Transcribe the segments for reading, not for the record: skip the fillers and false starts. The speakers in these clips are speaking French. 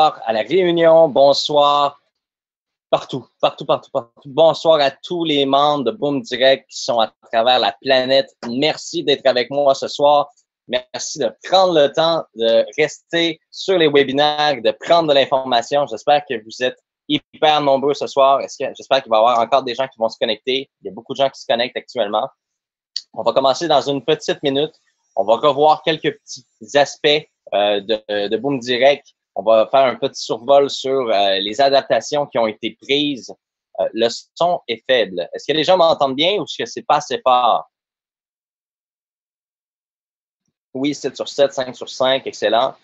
à la Réunion, bonsoir partout. Bonsoir à tous les membres de Boom Direct qui sont à travers la planète. Merci d'être avec moi ce soir. Merci de prendre le temps de rester sur les webinaires, de prendre de l'information. J'espère que vous êtes hyper nombreux ce soir. J'espère qu'il va y avoir encore des gens qui vont se connecter. Il y a beaucoup de gens qui se connectent actuellement. On va commencer dans une petite minute. On va revoir quelques petits aspects de Boom Direct. On va faire un petit survol sur les adaptations qui ont été prises. Le son est faible. Est-ce que les gens m'entendent bien ou est-ce que c'est pas assez fort? Oui, 7 sur 7, 5 sur 5, excellent.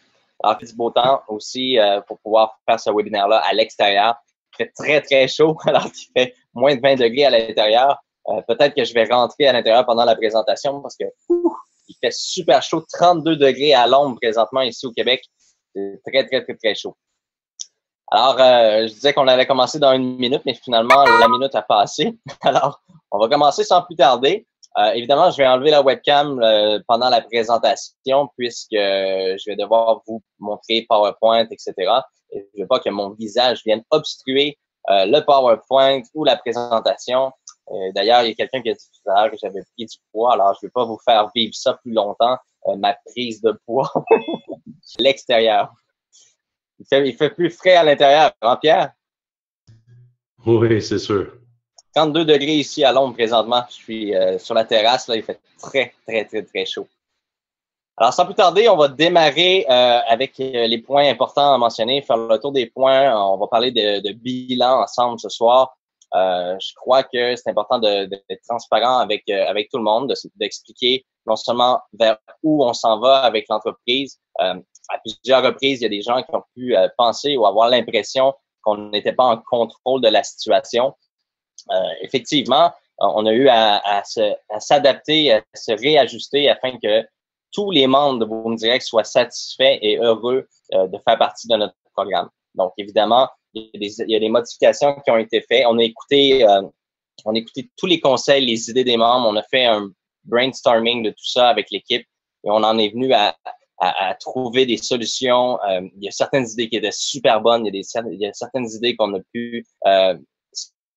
Alors, il fait du beau temps aussi pour pouvoir faire ce webinaire-là à l'extérieur. Il fait très, très chaud, alors qu'il fait moins de 20 degrés à l'intérieur. Peut-être que je vais rentrer à l'intérieur pendant la présentation parce que il fait super chaud, 32 degrés à l'ombre présentement ici au Québec. C'est très, très, très, très chaud. Alors, je disais qu'on allait commencer dans une minute, mais finalement, la minute a passé. Alors, on va commencer sans plus tarder. Évidemment, je vais enlever la webcam pendant la présentation puisque je vais devoir vous montrer PowerPoint, etc. Et je ne veux pas que mon visage vienne obstruer le PowerPoint ou la présentation. D'ailleurs, il y a quelqu'un qui a dit tout à l'heure que j'avais pris du poids, alors je ne vais pas vous faire vivre ça plus longtemps, ma prise de poids. L'extérieur. Il fait plus frais à l'intérieur, hein, Pierre? Oui, c'est sûr. 32 degrés ici à l'ombre présentement. Je suis sur la terrasse, là, il fait très, très, très, très chaud. Alors, sans plus tarder, on va démarrer avec les points importants à mentionner, faire le tour des points. On va parler de bilan ensemble ce soir. Je crois que c'est important d'être transparent avec tout le monde, d'expliquer non seulement vers où on s'en va avec l'entreprise. À plusieurs reprises, il y a des gens qui ont pu penser ou avoir l'impression qu'on n'était pas en contrôle de la situation. Effectivement, on a eu à s'adapter, à se réajuster afin que tous les membres de Boom Direct soient satisfaits et heureux de faire partie de notre programme. Donc, évidemment, il y a des modifications qui ont été faites. On a écouté tous les conseils, les idées des membres. On a fait un brainstorming de tout ça avec l'équipe et on en est venu à trouver des solutions. Il y a certaines idées qui étaient super bonnes. Il y a certaines idées qu'on a pu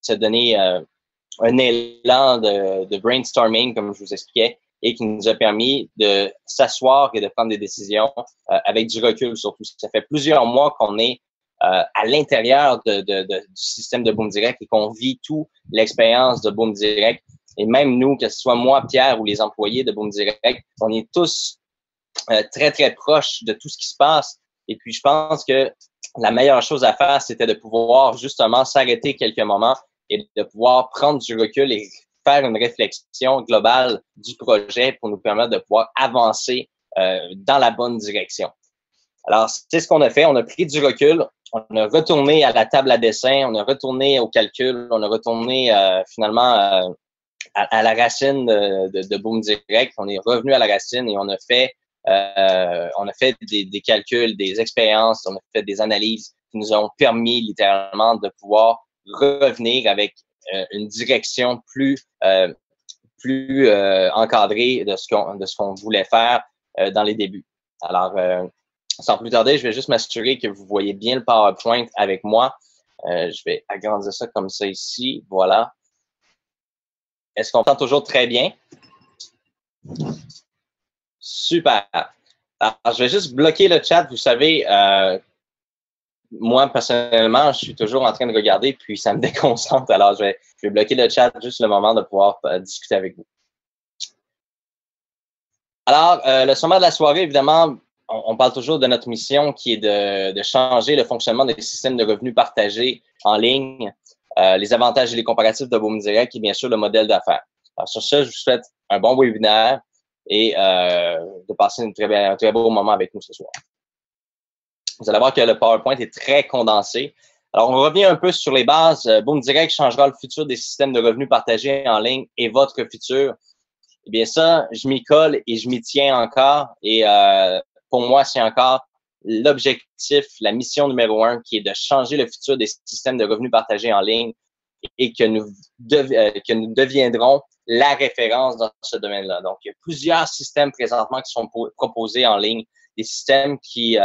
se donner un élan de brainstorming, comme je vous expliquais, et qui nous a permis de s'asseoir et de prendre des décisions avec du recul surtout. Ça fait plusieurs mois qu'on est à l'intérieur du système de Boom Direct et qu'on vit tout l'expérience de Boom Direct. Et même nous, que ce soit moi, Pierre ou les employés de Boom Direct, on est tous très, très proches de tout ce qui se passe. Et puis, je pense que la meilleure chose à faire, c'était de pouvoir justement s'arrêter quelques moments et de pouvoir prendre du recul et faire une réflexion globale du projet pour nous permettre de pouvoir avancer dans la bonne direction. Alors, c'est ce qu'on a fait. On a pris du recul. On a retourné à la table à dessin. On a retourné au calcul. On a retourné finalement à la racine de Boom Direct. On est revenu à la racine et on a fait des calculs, des expériences, on a fait des analyses qui nous ont permis littéralement de pouvoir revenir avec une direction plus encadrée de ce qu'on voulait faire dans les débuts. Alors, sans plus tarder, je vais juste m'assurer que vous voyez bien le PowerPoint avec moi. Je vais agrandir ça comme ça ici. Voilà. Est-ce qu'on entend toujours très bien? Super. Alors, je vais juste bloquer le chat. Vous savez, moi, personnellement, je suis toujours en train de regarder, puis ça me déconcentre. Alors, je vais bloquer le chat juste le moment de pouvoir discuter avec vous. Alors, le sommaire de la soirée, évidemment, on parle toujours de notre mission qui est de changer le fonctionnement des systèmes de revenus partagés en ligne, les avantages et les comparatifs de Boom Direct et bien sûr le modèle d'affaires. Alors, sur ça, je vous souhaite un bon webinaire et de passer un très beau moment avec nous ce soir. Vous allez voir que le PowerPoint est très condensé. Alors, on revient un peu sur les bases. Boom Direct changera le futur des systèmes de revenus partagés en ligne et votre futur. Eh bien, ça, je m'y colle et je m'y tiens encore. Et pour moi, c'est encore l'objectif, la mission numéro 1 qui est de changer le futur des systèmes de revenus partagés en ligne et que nous deviendrons la référence dans ce domaine-là. Donc, il y a plusieurs systèmes présentement qui sont proposés en ligne, des systèmes qui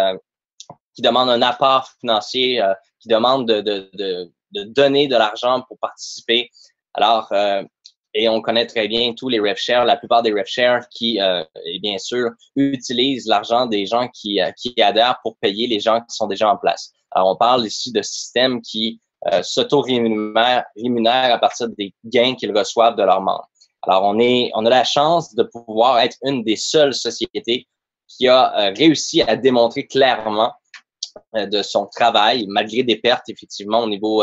qui demandent un apport financier, qui demandent de donner de l'argent pour participer. Alors, et on connaît très bien tous les RevShare, la plupart des RevShare qui, et bien sûr, utilisent l'argent des gens qui adhèrent pour payer les gens qui sont déjà en place. Alors, on parle ici de systèmes qui s'auto-rémunèrent à partir des gains qu'ils reçoivent de leurs membres. Alors, on a la chance de pouvoir être une des seules sociétés qui a réussi à démontrer clairement de son travail, malgré des pertes, effectivement, au niveau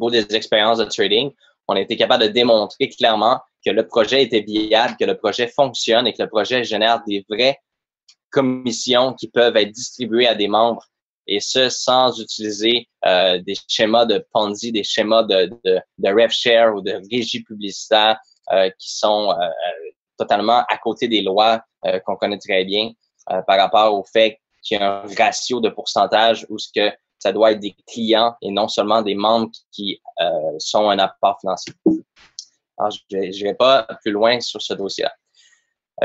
des expériences de trading. On a été capable de démontrer clairement que le projet était viable, que le projet fonctionne et que le projet génère des vraies commissions qui peuvent être distribuées à des membres. Et ce, sans utiliser des schémas de Ponzi, des schémas de RevShare ou de régie publicitaire qui sont totalement à côté des lois qu'on connaît très bien par rapport au fait qu'il y a un ratio de pourcentage où ce que ça doit être des clients et non seulement des membres qui sont un apport financier. Alors, je n'irai pas plus loin sur ce dossier-là.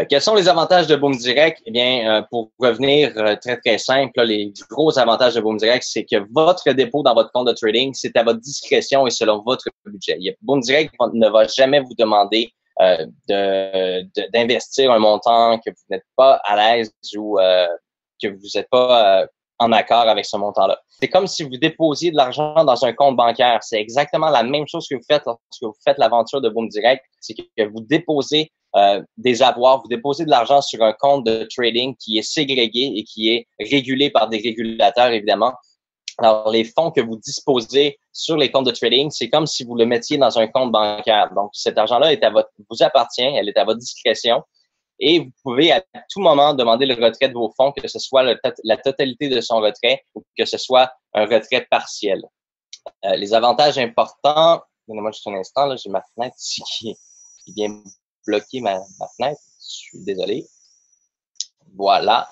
Quels sont les avantages de Boom Direct? Eh bien, pour revenir très, très simple, là, les gros avantages de Boom Direct, c'est que votre dépôt dans votre compte de trading, c'est à votre discrétion et selon votre budget. Boom Direct ne va jamais vous demander d'investir un montant que vous n'êtes pas à l'aise ou que vous n'êtes pas en accord avec ce montant-là. C'est comme si vous déposiez de l'argent dans un compte bancaire. C'est exactement la même chose que vous faites lorsque vous faites l'aventure de Boom Direct. C'est que vous déposez des avoirs, vous déposez de l'argent sur un compte de trading qui est ségrégué et qui est régulé par des régulateurs, évidemment. Alors, les fonds que vous disposez sur les comptes de trading, c'est comme si vous le mettiez dans un compte bancaire. Donc, cet argent-là vous appartient, elle est à votre discrétion. Et vous pouvez à tout moment demander le retrait de vos fonds, que ce soit la totalité de son retrait ou que ce soit un retrait partiel. Les avantages importants, donnez-moi juste un instant, là, j'ai ma fenêtre ici qui vient bloquer ma fenêtre. Je suis désolé. Voilà.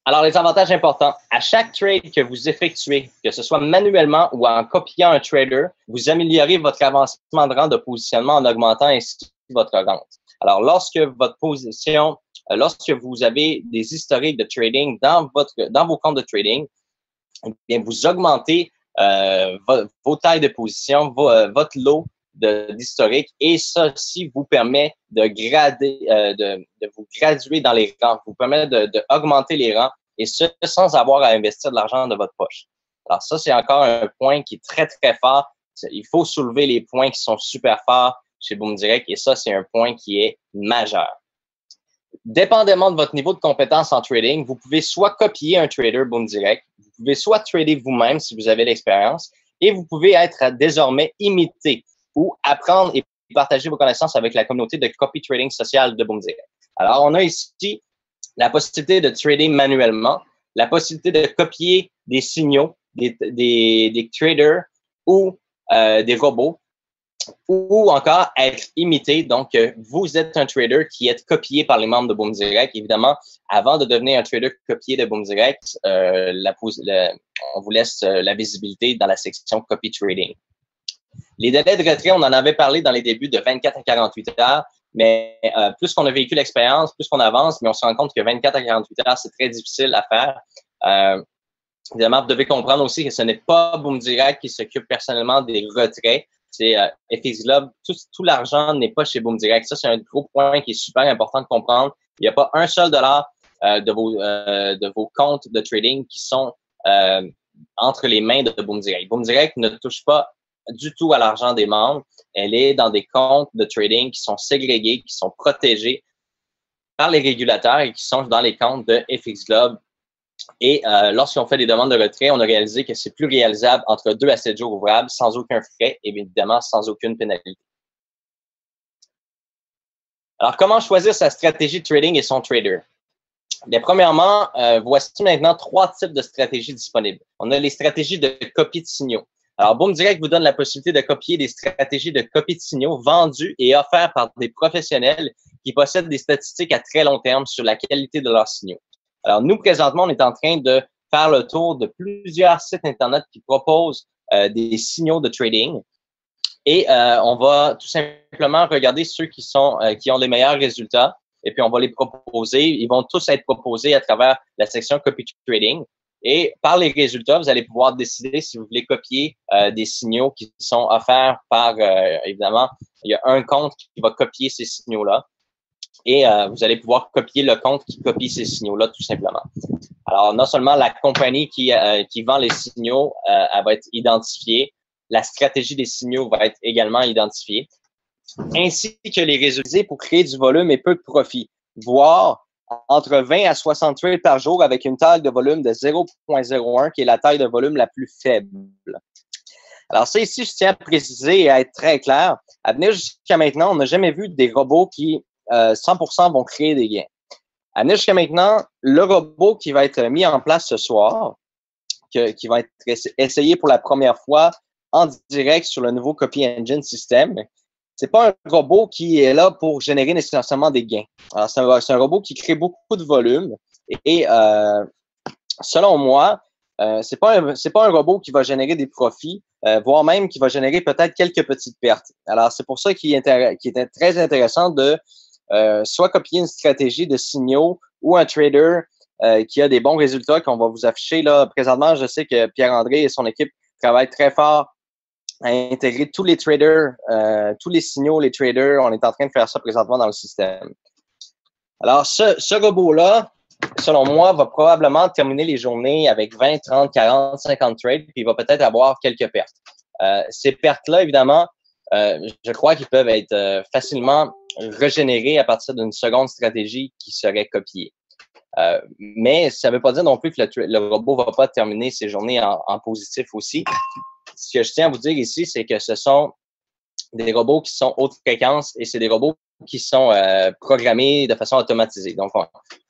Alors, les avantages importants. À chaque trade que vous effectuez, que ce soit manuellement ou en copiant un trader, vous améliorez votre avancement de rang de positionnement en augmentant ainsi votre rente. Alors, lorsque vous avez des historiques de trading dans vos comptes de trading, eh bien, vous augmentez vos tailles de position, votre lot d'historique, et ça aussi vous permet de vous graduer dans les rangs, vous permet d'augmenter les rangs, et ce, sans avoir à investir de l'argent de votre poche. Alors ça, c'est encore un point qui est très, très fort. Il faut soulever les points qui sont super forts chez Boom Direct, et ça, c'est un point qui est majeur. Dépendamment de votre niveau de compétence en trading, vous pouvez soit copier un trader Boom Direct, vous pouvez soit trader vous-même si vous avez l'expérience, et vous pouvez être désormais imité ou apprendre et partager vos connaissances avec la communauté de copy trading social de Boom Direct. Alors, on a ici la possibilité de trader manuellement, la possibilité de copier des signaux, des traders ou des robots, ou encore être imité. Donc, vous êtes un trader qui est copié par les membres de Boom Direct. Évidemment, avant de devenir un trader copié de Boom Direct, on vous laisse la visibilité dans la section Copy Trading. Les délais de retrait, on en avait parlé dans les débuts de 24 à 48 heures, mais plus qu'on a vécu l'expérience, plus qu'on avance, mais on se rend compte que 24 à 48 heures, c'est très difficile à faire. Évidemment, vous devez comprendre aussi que ce n'est pas Boom Direct qui s'occupe personnellement des retraits. C'est FX Globe, tout l'argent n'est pas chez Boom Direct. Ça, c'est un gros point qui est super important de comprendre. Il n'y a pas un seul dollar de vos comptes de trading qui sont entre les mains de Boom Direct. Boom Direct ne touche pas du tout à l'argent des membres. Elle est dans des comptes de trading qui sont ségrégés, qui sont protégés par les régulateurs et qui sont dans les comptes de FX Globe. Et lorsqu'on fait des demandes de retrait, on a réalisé que c'est plus réalisable entre 2 à 7 jours ouvrables, sans aucun frais et évidemment sans aucune pénalité. Alors, comment choisir sa stratégie de trading et son trader? Bien, premièrement, voici maintenant 3 types de stratégies disponibles. On a les stratégies de copie de signaux. Alors, Boom Direct vous donne la possibilité de copier des stratégies de copie de signaux vendues et offertes par des professionnels qui possèdent des statistiques à très long terme sur la qualité de leurs signaux. Alors, nous, présentement, on est en train de faire le tour de plusieurs sites Internet qui proposent des signaux de trading. Et on va tout simplement regarder ceux qui ont les meilleurs résultats. Et puis, on va les proposer. Ils vont tous être proposés à travers la section Copy Trading. Et par les résultats, vous allez pouvoir décider si vous voulez copier des signaux qui sont offerts par, évidemment, il y a un compte qui va copier ces signaux-là. Et vous allez pouvoir copier le compte qui copie ces signaux-là, tout simplement. Alors, non seulement la compagnie qui vend les signaux, elle va être identifiée, la stratégie des signaux va être également identifiée, ainsi que les résultats pour créer du volume et peu de profit, voire entre 20 à 60 trades par jour avec une taille de volume de 0,01, qui est la taille de volume la plus faible. Alors ça, ici, je tiens à préciser et à être très clair. À venir jusqu'à maintenant, on n'a jamais vu des robots qui 100% vont créer des gains. À venir jusqu'à maintenant, le robot qui va être mis en place ce soir, qui va être essayé pour la première fois en direct sur le nouveau Copy Engine System, c'est pas un robot qui est là pour générer nécessairement des gains. Alors, c'est un robot qui crée beaucoup de volume et selon moi, c'est pas un robot qui va générer des profits, voire même qui va générer peut-être quelques petites pertes. Alors, c'est pour ça qu'il est très intéressant de soit copier une stratégie de signaux ou un trader qui a des bons résultats qu'on va vous afficher là présentement. Je sais que Pierre-André et son équipe travaillent très fort à intégrer tous les traders, tous les signaux, les traders. On est en train de faire ça présentement dans le système. Alors, ce robot-là, selon moi, va probablement terminer les journées avec 20, 30, 40, 50 trades, puis il va peut-être avoir quelques pertes. Ces pertes-là, évidemment, je crois qu'ils peuvent être facilement régénérées à partir d'une seconde stratégie qui serait copiée. Mais ça ne veut pas dire non plus que le robot ne va pas terminer ses journées en positif aussi. Ce que je tiens à vous dire ici, c'est que ce sont des robots qui sont haute fréquence et c'est des robots qui sont programmés de façon automatisée. Donc,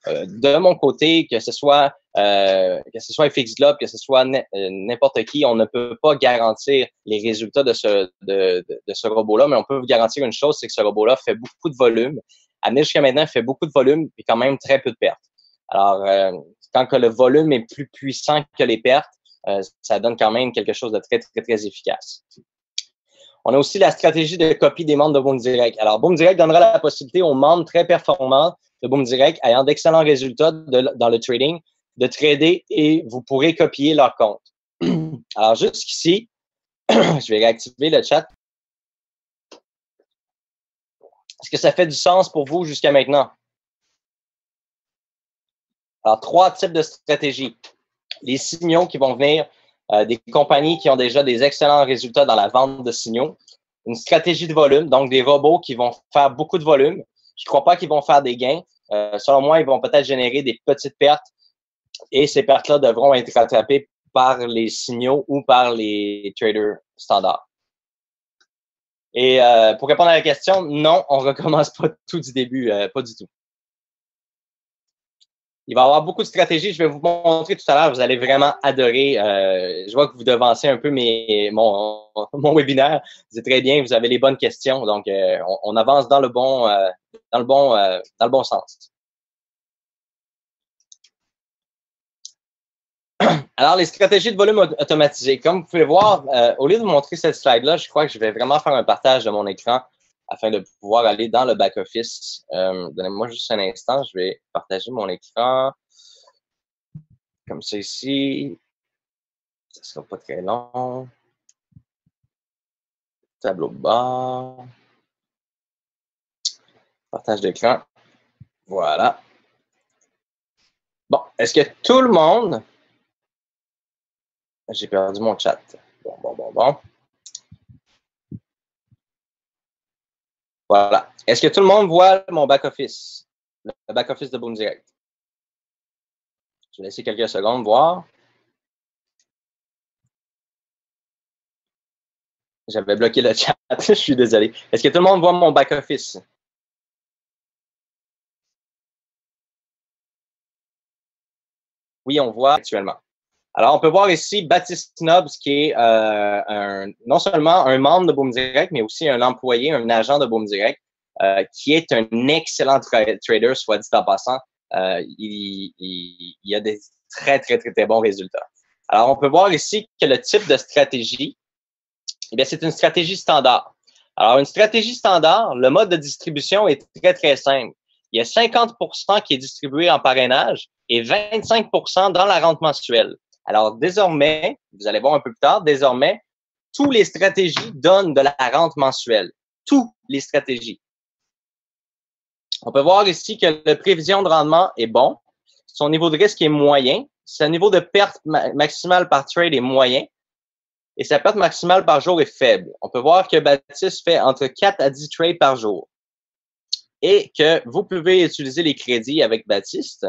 de mon côté, que ce soit FX Globe, que ce soit n'importe qui, on ne peut pas garantir les résultats de ce robot-là, mais on peut vous garantir une chose, c'est que ce robot-là fait beaucoup de volume. Amené jusqu'à maintenant, il fait beaucoup de volume et quand même très peu de pertes. Alors, quand que le volume est plus puissant que les pertes, ça donne quand même quelque chose de très, très, très efficace. On a aussi la stratégie de copie des membres de Boom Direct. Alors, Boom Direct donnera la possibilité aux membres très performants de Boom Direct, ayant d'excellents résultats dans le trading, de trader et vous pourrez copier leur compte. Alors, jusqu'ici, je vais réactiver le chat. Est-ce que ça fait du sens pour vous jusqu'à maintenant? Alors, 3 types de stratégies. Les signaux qui vont venir des compagnies qui ont déjà des excellents résultats dans la vente de signaux. Une stratégie de volume, donc des robots qui vont faire beaucoup de volume. Je ne crois pas qu'ils vont faire des gains. Selon moi, ils vont peut-être générer des petites pertes et ces pertes-là devront être rattrapées par les signaux ou par les traders standards. Et pour répondre à la question, non, on ne recommence pas tout du début, pas du tout. Il va y avoir beaucoup de stratégies. Je vais vous montrer tout à l'heure. Vous allez vraiment adorer. Je vois que vous devancez un peu mon webinaire. C'est très bien. Vous avez les bonnes questions. Donc, on avance dans le bon sens. Alors, les stratégies de volume automatisé. Comme vous pouvez voir, au lieu de vous montrer cette slide-là, je crois que je vais vraiment faire un partage de mon écran afin de pouvoir aller dans le back-office. Donnez-moi juste un instant, je vais partager mon écran. Comme ça ici. Ça ne sera pas très long. Tableau de bord. Partage d'écran. Voilà. Bon, est-ce que tout le monde... J'ai perdu mon chat. Bon. Voilà. Est-ce que tout le monde voit mon back-office? Le back-office de Boom Direct. Je vais laisser quelques secondes voir. J'avais bloqué le chat. Je suis désolé. Est-ce que tout le monde voit mon back-office? Oui, on voit actuellement. Alors, on peut voir ici Baptiste Nobbs, qui est non seulement un membre de Boom Direct, mais aussi un employé, un agent de Boom Direct, qui est un excellent trader, soit dit en passant. Il a des très, très, très, très bons résultats. Alors, on peut voir ici que le type de stratégie, eh bien, c'est une stratégie standard. Alors, une stratégie standard, le mode de distribution est très, très simple. Il y a 50% qui est distribué en parrainage et 25% dans la rente mensuelle. Alors, désormais, vous allez voir un peu plus tard, désormais, toutes les stratégies donnent de la rente mensuelle. Toutes les stratégies. On peut voir ici que la prévision de rendement est bon. Son niveau de risque est moyen. Son niveau de perte maximale par trade est moyen. Et sa perte maximale par jour est faible. On peut voir que Baptiste fait entre 4 à 10 trades par jour. Et que vous pouvez utiliser les crédits avec Baptiste.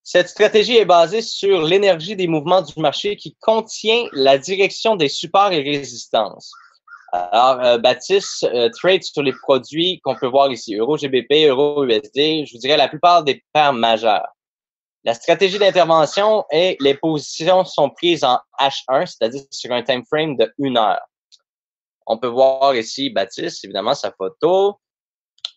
Cette stratégie est basée sur l'énergie des mouvements du marché qui contient la direction des supports et résistances. Alors, Baptiste trade sur les produits qu'on peut voir ici, Euro-GBP, Euro-USD, je vous dirais la plupart des paires majeures. La stratégie d'intervention et les positions sont prises en H1, c'est-à-dire sur un time frame de 1 heure. On peut voir ici Baptiste, évidemment, sa photo.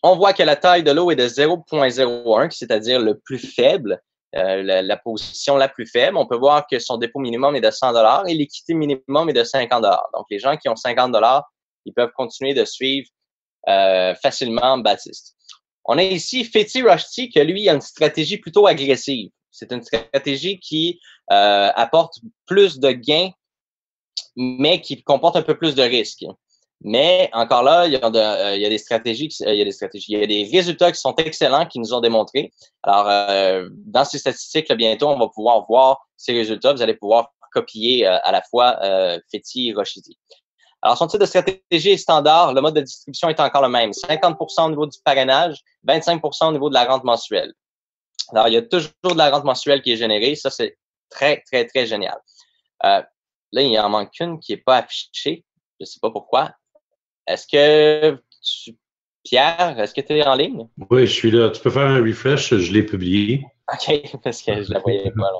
On voit que la taille de l'eau est de 0.01, c'est-à-dire le plus faible. La position la plus faible. On peut voir que son dépôt minimum est de 100 $ et l'équité minimum est de 50 $. Donc, les gens qui ont 50 $, ils peuvent continuer de suivre facilement Baptiste. On a ici Fethi Rushdie, que lui a une stratégie plutôt agressive. C'est une stratégie qui apporte plus de gains, mais qui comporte un peu plus de risques. Mais encore là, il y a des stratégies, il y a des résultats qui sont excellents qui nous ont démontré. Alors, dans ces statistiques, là, bientôt, on va pouvoir voir ces résultats. Vous allez pouvoir copier à la fois Fethi et Rushdie. Alors, son type de stratégie est standard. Le mode de distribution est encore le même. 50% au niveau du parrainage, 25% au niveau de la rente mensuelle. Alors, il y a toujours de la rente mensuelle qui est générée. Ça, c'est très, très, très génial. Là, il en manque une qui n'est pas affichée. Je ne sais pas pourquoi. Pierre, est-ce que tu es en ligne? Oui, je suis là. Tu peux faire un refresh, je l'ai publié. OK, parce que je la voyais pas. Là.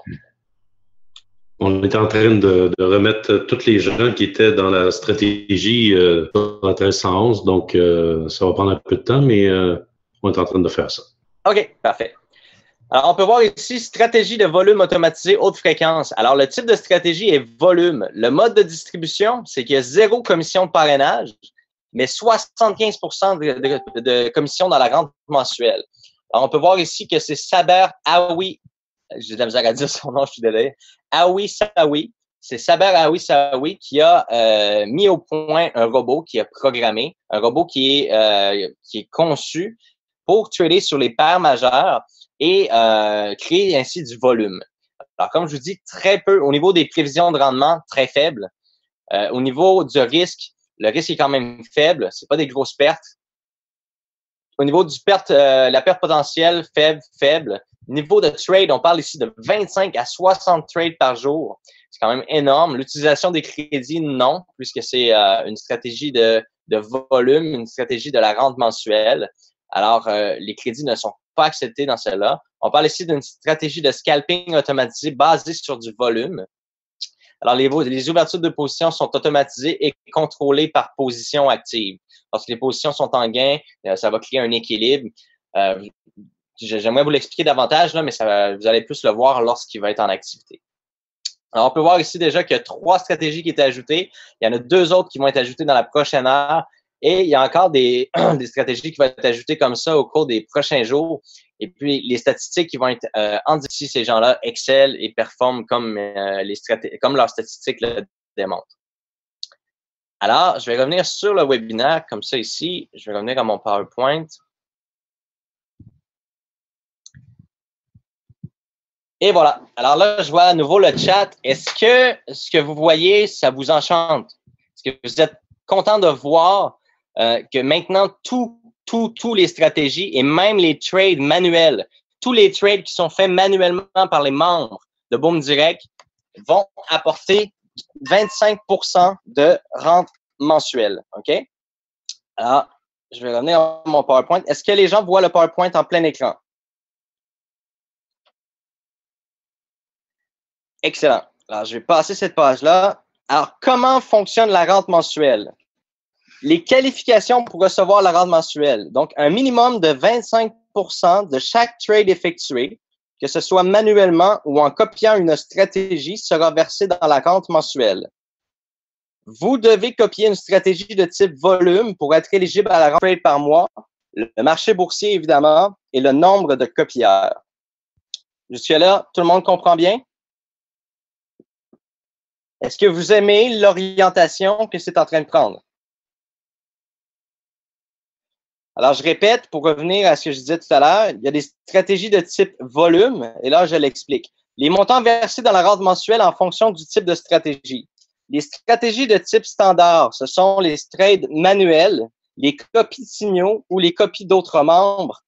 On est en train de remettre tous les gens qui étaient dans la stratégie sur la 1311, donc ça va prendre un peu de temps, mais on est en train de faire ça. OK, parfait. Alors, on peut voir ici stratégie de volume automatisé haute fréquence. Alors, le type de stratégie est volume. Le mode de distribution, c'est qu'il y a 0 commission de parrainage, mais 75% de commission dans la rente mensuelle. Alors, on peut voir ici que c'est Saber Aoui. J'ai de la misère à dire son nom, je suis désolé. Aoui Saoui. C'est Saber Aoui Saoui qui a mis au point un robot qui a programmé, un robot qui est conçu pour trader sur les paires majeures et créer ainsi du volume. Alors, comme je vous dis, très peu, au niveau des prévisions de rendement, très faible. Au niveau du risque, le risque est quand même faible, c'est pas des grosses pertes. Au niveau du la perte potentielle, faible. Niveau de trade, on parle ici de 25 à 60 trades par jour. C'est quand même énorme. L'utilisation des crédits, non, puisque c'est une stratégie de volume, une stratégie de la rente mensuelle. Alors, les crédits ne sont pas acceptés dans celle-là. On parle ici d'une stratégie de scalping automatisé basée sur du volume. Alors, les ouvertures de position sont automatisées et contrôlées par position active. Lorsque les positions sont en gain, ça va créer un équilibre. J'aimerais vous l'expliquer davantage, là, mais vous allez plus le voir lorsqu'il va être en activité. Alors, on peut voir ici déjà qu'il y a 3 stratégies qui étaient ajoutées. Il y en a 2 autres qui vont être ajoutées dans la prochaine heure. Et il y a encore des stratégies qui vont être ajoutées comme ça au cours des prochains jours. Et puis, les statistiques qui vont être en dessous, ces gens-là excellent et performent comme leurs statistiques le démontrent. Alors, je vais revenir sur le webinaire comme ça ici. Je vais revenir à mon PowerPoint. Et voilà. Alors là, je vois à nouveau le chat. Est-ce que ce que vous voyez, ça vous enchante? Est-ce que vous êtes content de voir que maintenant, tous les stratégies et même les trades manuels, tous les trades qui sont faits manuellement par les membres de Boom Direct vont apporter 25% de rente mensuelle. OK? Alors, je vais revenir à mon PowerPoint. Est-ce que les gens voient le PowerPoint en plein écran? Excellent. Alors, je vais passer cette page-là. Alors, comment fonctionne la rente mensuelle? Les qualifications pour recevoir la rente mensuelle. Donc, un minimum de 25% de chaque trade effectué, que ce soit manuellement ou en copiant une stratégie, sera versé dans la rente mensuelle. Vous devez copier une stratégie de type volume pour être éligible à la rente trade par mois, le marché boursier, évidemment, et le nombre de copieurs. Jusque-là, tout le monde comprend bien? Est-ce que vous aimez l'orientation que c'est en train de prendre? Alors, je répète, pour revenir à ce que je disais tout à l'heure, il y a des stratégies de type volume, et là, je l'explique. Les montants versés dans la rente mensuelle en fonction du type de stratégie. Les stratégies de type standard, ce sont les trades manuels, les copies de signaux ou les copies d'autres membres.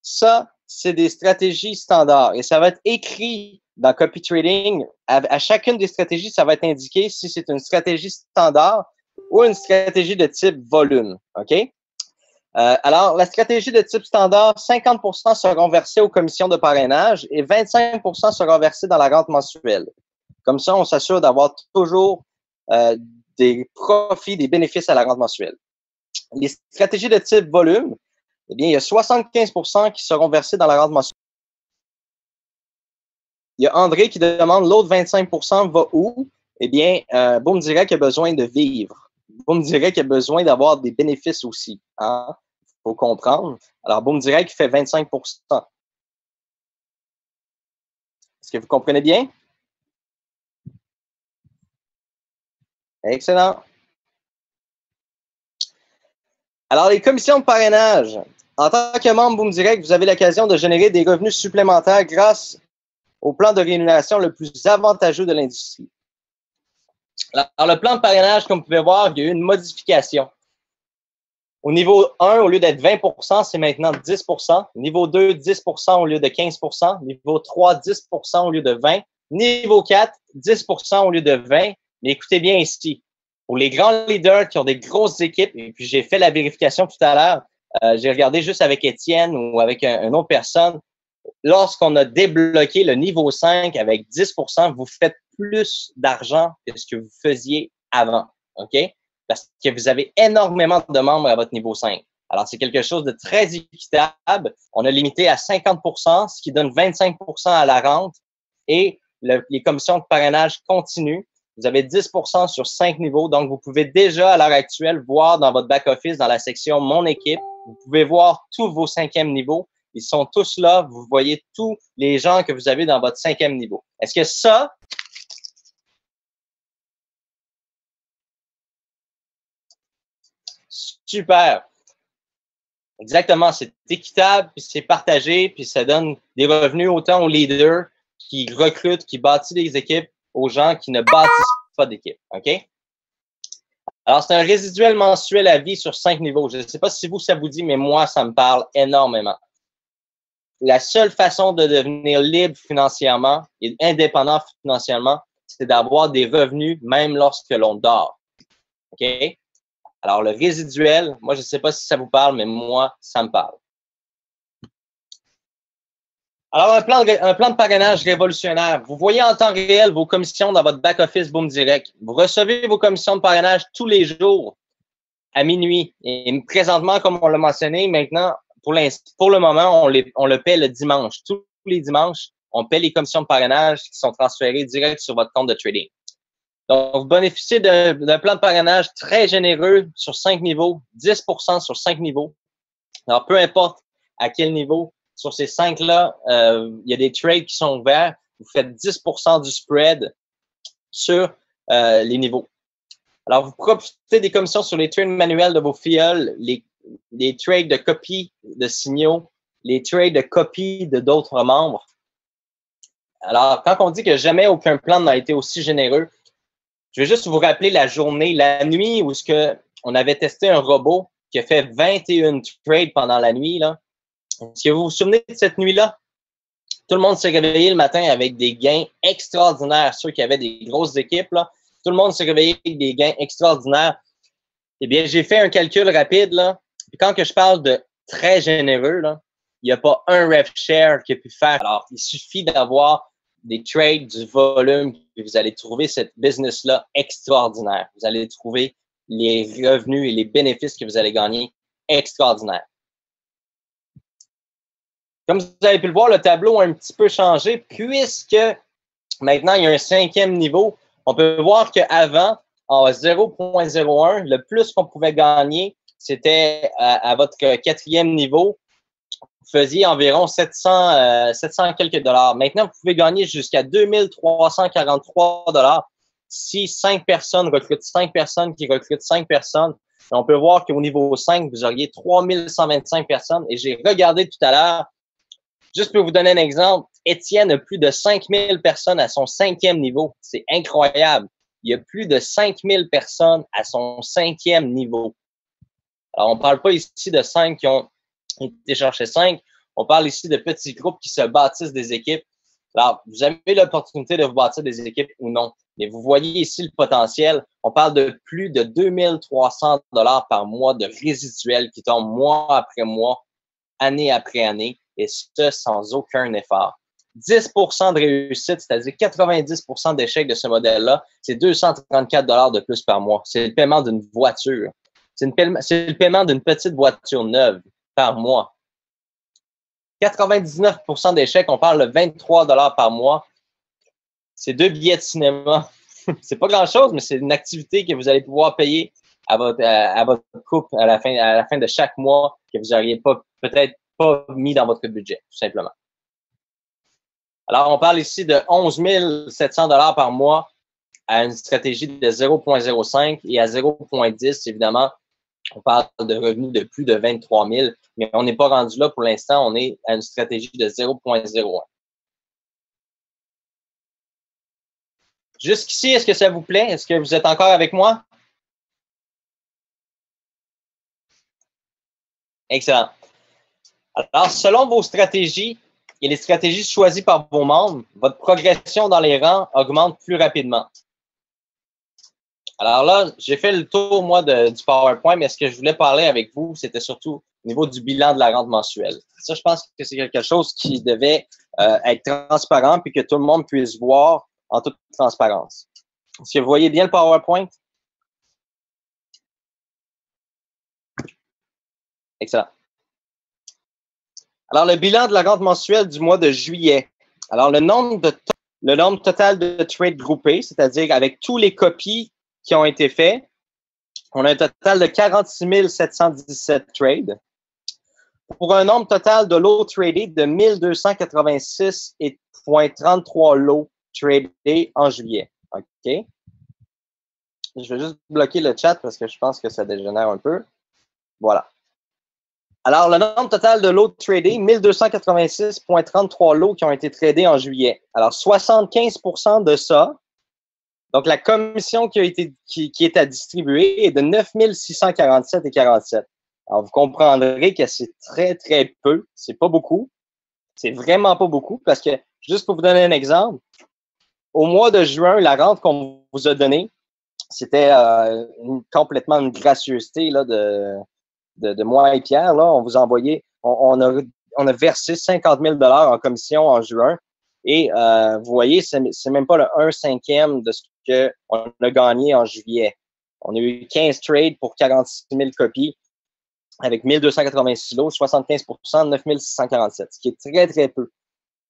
Ça, c'est des stratégies standards et ça va être écrit dans copy trading. À chacune des stratégies, ça va être indiqué si c'est une stratégie standard ou une stratégie de type volume. OK? Alors, la stratégie de type standard, 50% seront versés aux commissions de parrainage et 25% seront versés dans la rente mensuelle. Comme ça, on s'assure d'avoir toujours des profits, des bénéfices à la rente mensuelle. Les stratégies de type volume, eh bien, il y a 75% qui seront versés dans la rente mensuelle. Il y a André qui demande l'autre 25% va où? Eh bien, Boom Direct a besoin de vivre. Boom Direct a besoin d'avoir des bénéfices aussi. Hein? Faut comprendre. Alors, Boom Direct fait 25%. Est-ce que vous comprenez bien? Excellent. Alors, les commissions de parrainage. En tant que membre Boom Direct, vous avez l'occasion de générer des revenus supplémentaires grâce au plan de rémunération le plus avantageux de l'industrie. Alors, le plan de parrainage, comme vous pouvez voir, il y a eu une modification. Au niveau 1, au lieu d'être 20%, c'est maintenant 10%. Niveau 2, 10% au lieu de 15%. Niveau 3, 10% au lieu de 20%. Niveau 4, 10% au lieu de 20%. Mais écoutez bien ici, pour les grands leaders qui ont des grosses équipes, et puis j'ai fait la vérification tout à l'heure, j'ai regardé juste avec Étienne ou avec une autre personne, lorsqu'on a débloqué le niveau 5 avec 10%, vous faites plus d'argent que ce que vous faisiez avant. OK? Parce que vous avez énormément de membres à votre niveau 5. Alors, c'est quelque chose de très équitable. On a limité à 50%, ce qui donne 25% à la rente et les commissions de parrainage continuent. Vous avez 10% sur 5 niveaux. Donc, vous pouvez déjà, à l'heure actuelle, voir dans votre back-office, dans la section Mon équipe, vous pouvez voir tous vos 5e niveaux. Ils sont tous là. Vous voyez tous les gens que vous avez dans votre 5e niveau. Est-ce que ça, super. Exactement. C'est équitable, puis c'est partagé, puis ça donne des revenus autant aux leaders qui recrutent, qui bâtissent des équipes, aux gens qui ne bâtissent pas d'équipe. OK? Alors, c'est un résiduel mensuel à vie sur 5 niveaux. Je ne sais pas si vous, ça vous dit, mais moi, ça me parle énormément. La seule façon de devenir libre financièrement et indépendant financièrement, c'est d'avoir des revenus même lorsque l'on dort. OK? Alors, le résiduel, moi, je ne sais pas si ça vous parle, mais moi, ça me parle. Alors, un plan de parrainage révolutionnaire. Vous voyez en temps réel vos commissions dans votre back-office Boom Direct. Vous recevez vos commissions de parrainage tous les jours à minuit. Et présentement, comme on l'a mentionné, maintenant, pour le moment, on le paie le dimanche. Tous les dimanches, on paie les commissions de parrainage qui sont transférées direct sur votre compte de trading. Donc, vous bénéficiez d'un plan de parrainage très généreux sur 5 niveaux, 10% sur 5 niveaux. Alors, peu importe à quel niveau, sur ces 5-là, il y a des trades qui sont ouverts. Vous faites 10% du spread sur les niveaux. Alors, vous profitez des commissions sur les trades manuels de vos filleuls, les trades de copie de signaux, les trades de copie de d'autres membres. Alors, quand on dit que jamais aucun plan n'a été aussi généreux, je vais juste vous rappeler la journée, la nuit où on avait testé un robot qui a fait 21 trades pendant la nuit. Là. Est-ce que vous vous souvenez de cette nuit-là? Tout le monde s'est réveillé le matin avec des gains extraordinaires. Ceux qui avaient des grosses équipes, là, tout le monde s'est réveillé avec des gains extraordinaires. Eh bien, j'ai fait un calcul rapide. Là. Puis quand que je parle de très généreux, là, il n'y a pas un ref share qui a pu faire. Alors, il suffit d'avoir des trades, du volume, puis vous allez trouver cette business-là extraordinaire. Vous allez trouver les revenus et les bénéfices que vous allez gagner extraordinaires. Comme vous avez pu le voir, le tableau a un petit peu changé puisque maintenant, il y a un 5e niveau. On peut voir qu'avant, en 0.01, le plus qu'on pouvait gagner, c'était à votre 4e niveau. Vous faisiez environ 700 quelques dollars. Maintenant, vous pouvez gagner jusqu'à 2343 dollars. si 5 personnes recrutent 5 personnes qui recrutent 5 personnes, on peut voir qu'au niveau 5, vous auriez 3125 personnes. Et j'ai regardé tout à l'heure, juste pour vous donner un exemple, Étienne a plus de 5000 personnes à son 5e niveau. C'est incroyable. Il y a plus de 5000 personnes à son 5e niveau. Alors, on ne parle pas ici de 5 qui ont été chercher 5. On parle ici de petits groupes qui se bâtissent des équipes. Alors, vous avez l'opportunité de vous bâtir des équipes ou non. Mais vous voyez ici le potentiel. On parle de plus de 2300 $ par mois de résiduels qui tombent mois après mois, année après année, et ce, sans aucun effort. 10% de réussite, c'est-à-dire 90% d'échecs de ce modèle-là, c'est 234 $ de plus par mois. C'est le paiement d'une voiture. C'est le paiement d'une petite voiture neuve par mois. 99% d'échecs, on parle de 23 $ par mois. C'est 2 billets de cinéma. C'est pas grand-chose, mais c'est une activité que vous allez pouvoir payer à votre couple à la fin de chaque mois que vous n'auriez peut-être pas mis dans votre budget, tout simplement. Alors, on parle ici de 11 700 $ par mois à une stratégie de 0,05 et à 0,10, évidemment, on parle de revenus de plus de 23 000, mais on n'est pas rendu là pour l'instant. On est à une stratégie de 0,01. Jusqu'ici, est-ce que ça vous plaît? Est-ce que vous êtes encore avec moi? Excellent. Alors, selon vos stratégies et les stratégies choisies par vos membres, votre progression dans les rangs augmente plus rapidement. Alors là, j'ai fait le tour, moi, du PowerPoint, mais ce que je voulais parler avec vous, c'était surtout au niveau du bilan de la rente mensuelle. Ça, je pense que c'est quelque chose qui devait être transparent puis que tout le monde puisse voir en toute transparence. Est-ce que vous voyez bien le PowerPoint? Excellent. Alors, le bilan de la rente mensuelle du mois de juillet. Alors, le nombre total de trades groupés, c'est-à-dire avec tous les copies qui ont été faits, on a un total de 46 717 trades pour un nombre total de lots tradés de 1286,33 lots tradés en juillet. OK? Je vais juste bloquer le chat parce que je pense que ça dégénère un peu. Voilà. Alors, le nombre total de lots tradés, 1286,33 lots qui ont été tradés en juillet. Alors, 75% de ça, donc la commission qui est à distribuer est de 9 647,47. Alors, vous comprendrez que c'est très, très peu. C'est pas beaucoup. C'est vraiment pas beaucoup parce que, juste pour vous donner un exemple, au mois de juin, la rente qu'on vous a donnée, c'était complètement une gracieuseté là, de moi et Pierre. Là, on vous a envoyé, on a versé 50 000 $ en commission en juin. Et vous voyez, c'est même pas le 1/5 de ce qu'on a gagné en juillet. On a eu 15 trades pour 46 000 copies avec 1286 lots, 75%, 9 647, ce qui est très, très peu.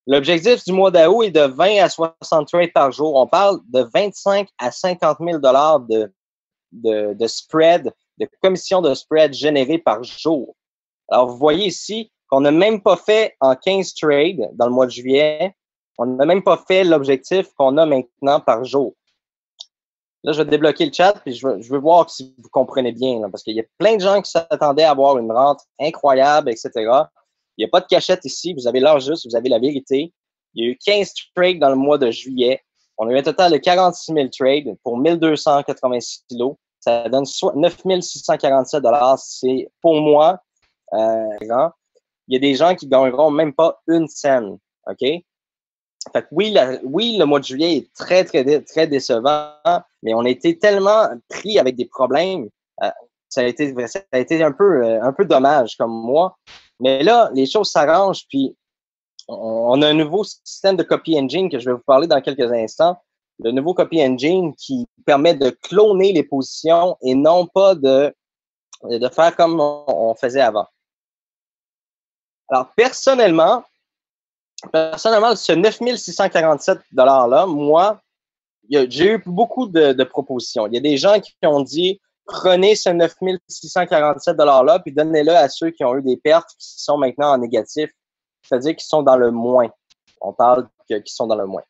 L'objectif du mois d'août est de 20 à 60 trades par jour. On parle de 25 à 50 000 $ de spread, de commission de spread générée par jour. Alors, vous voyez ici qu'on n'a même pas fait en 15 trades dans le mois de juillet. On n'a même pas fait l'objectif qu'on a maintenant par jour. Là, je vais débloquer le chat et je veux voir si vous comprenez bien, là, parce qu'il y a plein de gens qui s'attendaient à avoir une rente incroyable, etc. Il n'y a pas de cachette ici. Vous avez l'heure juste, vous avez la vérité. Il y a eu 15 trades dans le mois de juillet. On a eu un total de 46 000 trades pour 1286 lots. Ça donne 9 647 $. C'est, pour moi, grand. Il y a des gens qui gagneront même pas une scène. OK? Fait que oui, le mois de juillet est très, très, très décevant, mais on a été tellement pris avec des problèmes. Ça a été un peu dommage comme moi. Mais là, les choses s'arrangent, puis on a un nouveau système de copy engine que je vais vous parler dans quelques instants. Le nouveau copy engine qui permet de cloner les positions et non pas de faire comme on faisait avant. Alors, personnellement, ce 9 647 $-là, moi, j'ai eu beaucoup de propositions. Il y a des gens qui ont dit, prenez ce 9 647 $-là, puis donnez-le à ceux qui ont eu des pertes qui sont maintenant en négatif, c'est-à-dire qui sont dans le moins. On parle qui sont dans le moins.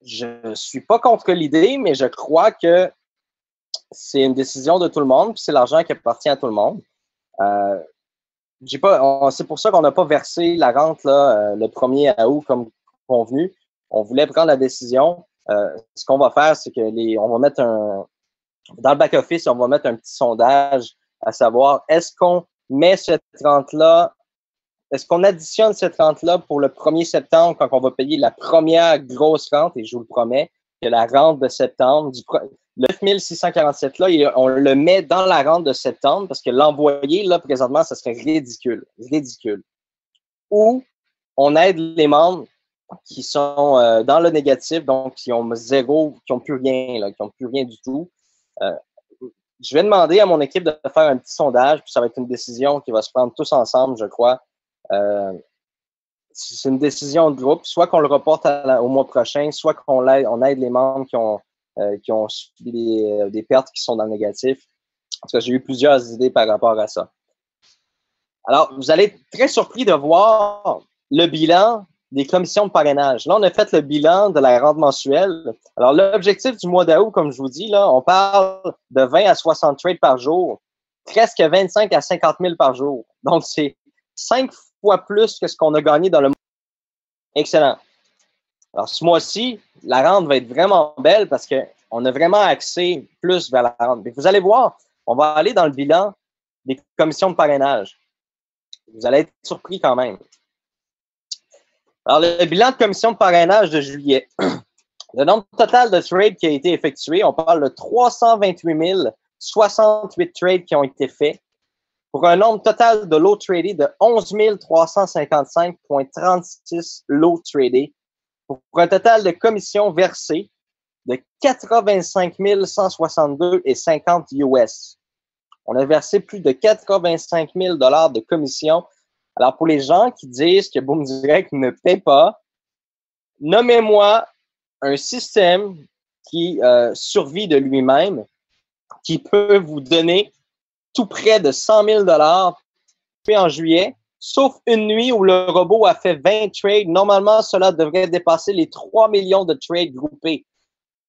je suis pas contre l'idée, mais je crois que c'est une décision de tout le monde, puis c'est l'argent qui appartient à tout le monde. C'est pour ça qu'on n'a pas versé la rente là, le 1er août comme convenu. On voulait prendre la décision. Ce qu'on va faire, c'est que on va mettre dans le back-office, on va mettre un petit sondage à savoir, est-ce qu'on met cette rente-là, est-ce qu'on additionne cette rente-là pour le 1er septembre quand on va payer la première grosse rente, et je vous le promets, que la rente de septembre, le 9647 là, on le met dans la rente de septembre parce que l'envoyer, là, présentement, ça serait ridicule. Ridicule. Ou on aide les membres qui sont dans le négatif, donc qui ont zéro, qui n'ont plus rien, là, qui n'ont plus rien du tout. Je vais demander à mon équipe de faire un petit sondage, puis ça va être une décision qui va se prendre tous ensemble, je crois. C'est une décision de groupe, soit qu'on le reporte au mois prochain, soit qu'on aide les membres qui ont subi des pertes qui sont dans le négatif. Parce que j'ai eu plusieurs idées par rapport à ça. Alors, vous allez être très surpris de voir le bilan des commissions de parrainage. Là, on a fait le bilan de la rente mensuelle. Alors, l'objectif du mois d'août, comme je vous dis, là, on parle de 20 à 60 trades par jour, presque 25 à 50 000 par jour. Donc, c'est 5 fois plus que ce qu'on a gagné dans le mois. Excellent. Alors, ce mois-ci, la rente va être vraiment belle parce qu'on a vraiment axé plus vers la rente. Mais vous allez voir, on va aller dans le bilan des commissions de parrainage. Vous allez être surpris quand même. Alors, le bilan de commission de parrainage de juillet. Le nombre total de trades qui a été effectué, on parle de 328 068 trades qui ont été faits pour un nombre total de lots tradés de 11 355,36 lots tradés pour un total de commissions versées de 85 162,50 US. On a versé plus de 85 000 $ de commissions. Alors, pour les gens qui disent que Boom Direct ne paie pas, nommez-moi un système qui survit de lui-même, qui peut vous donner tout près de 100 000 $ en juillet, sauf une nuit où le robot a fait 20 trades. Normalement, cela devrait dépasser les 3 millions de trades groupés.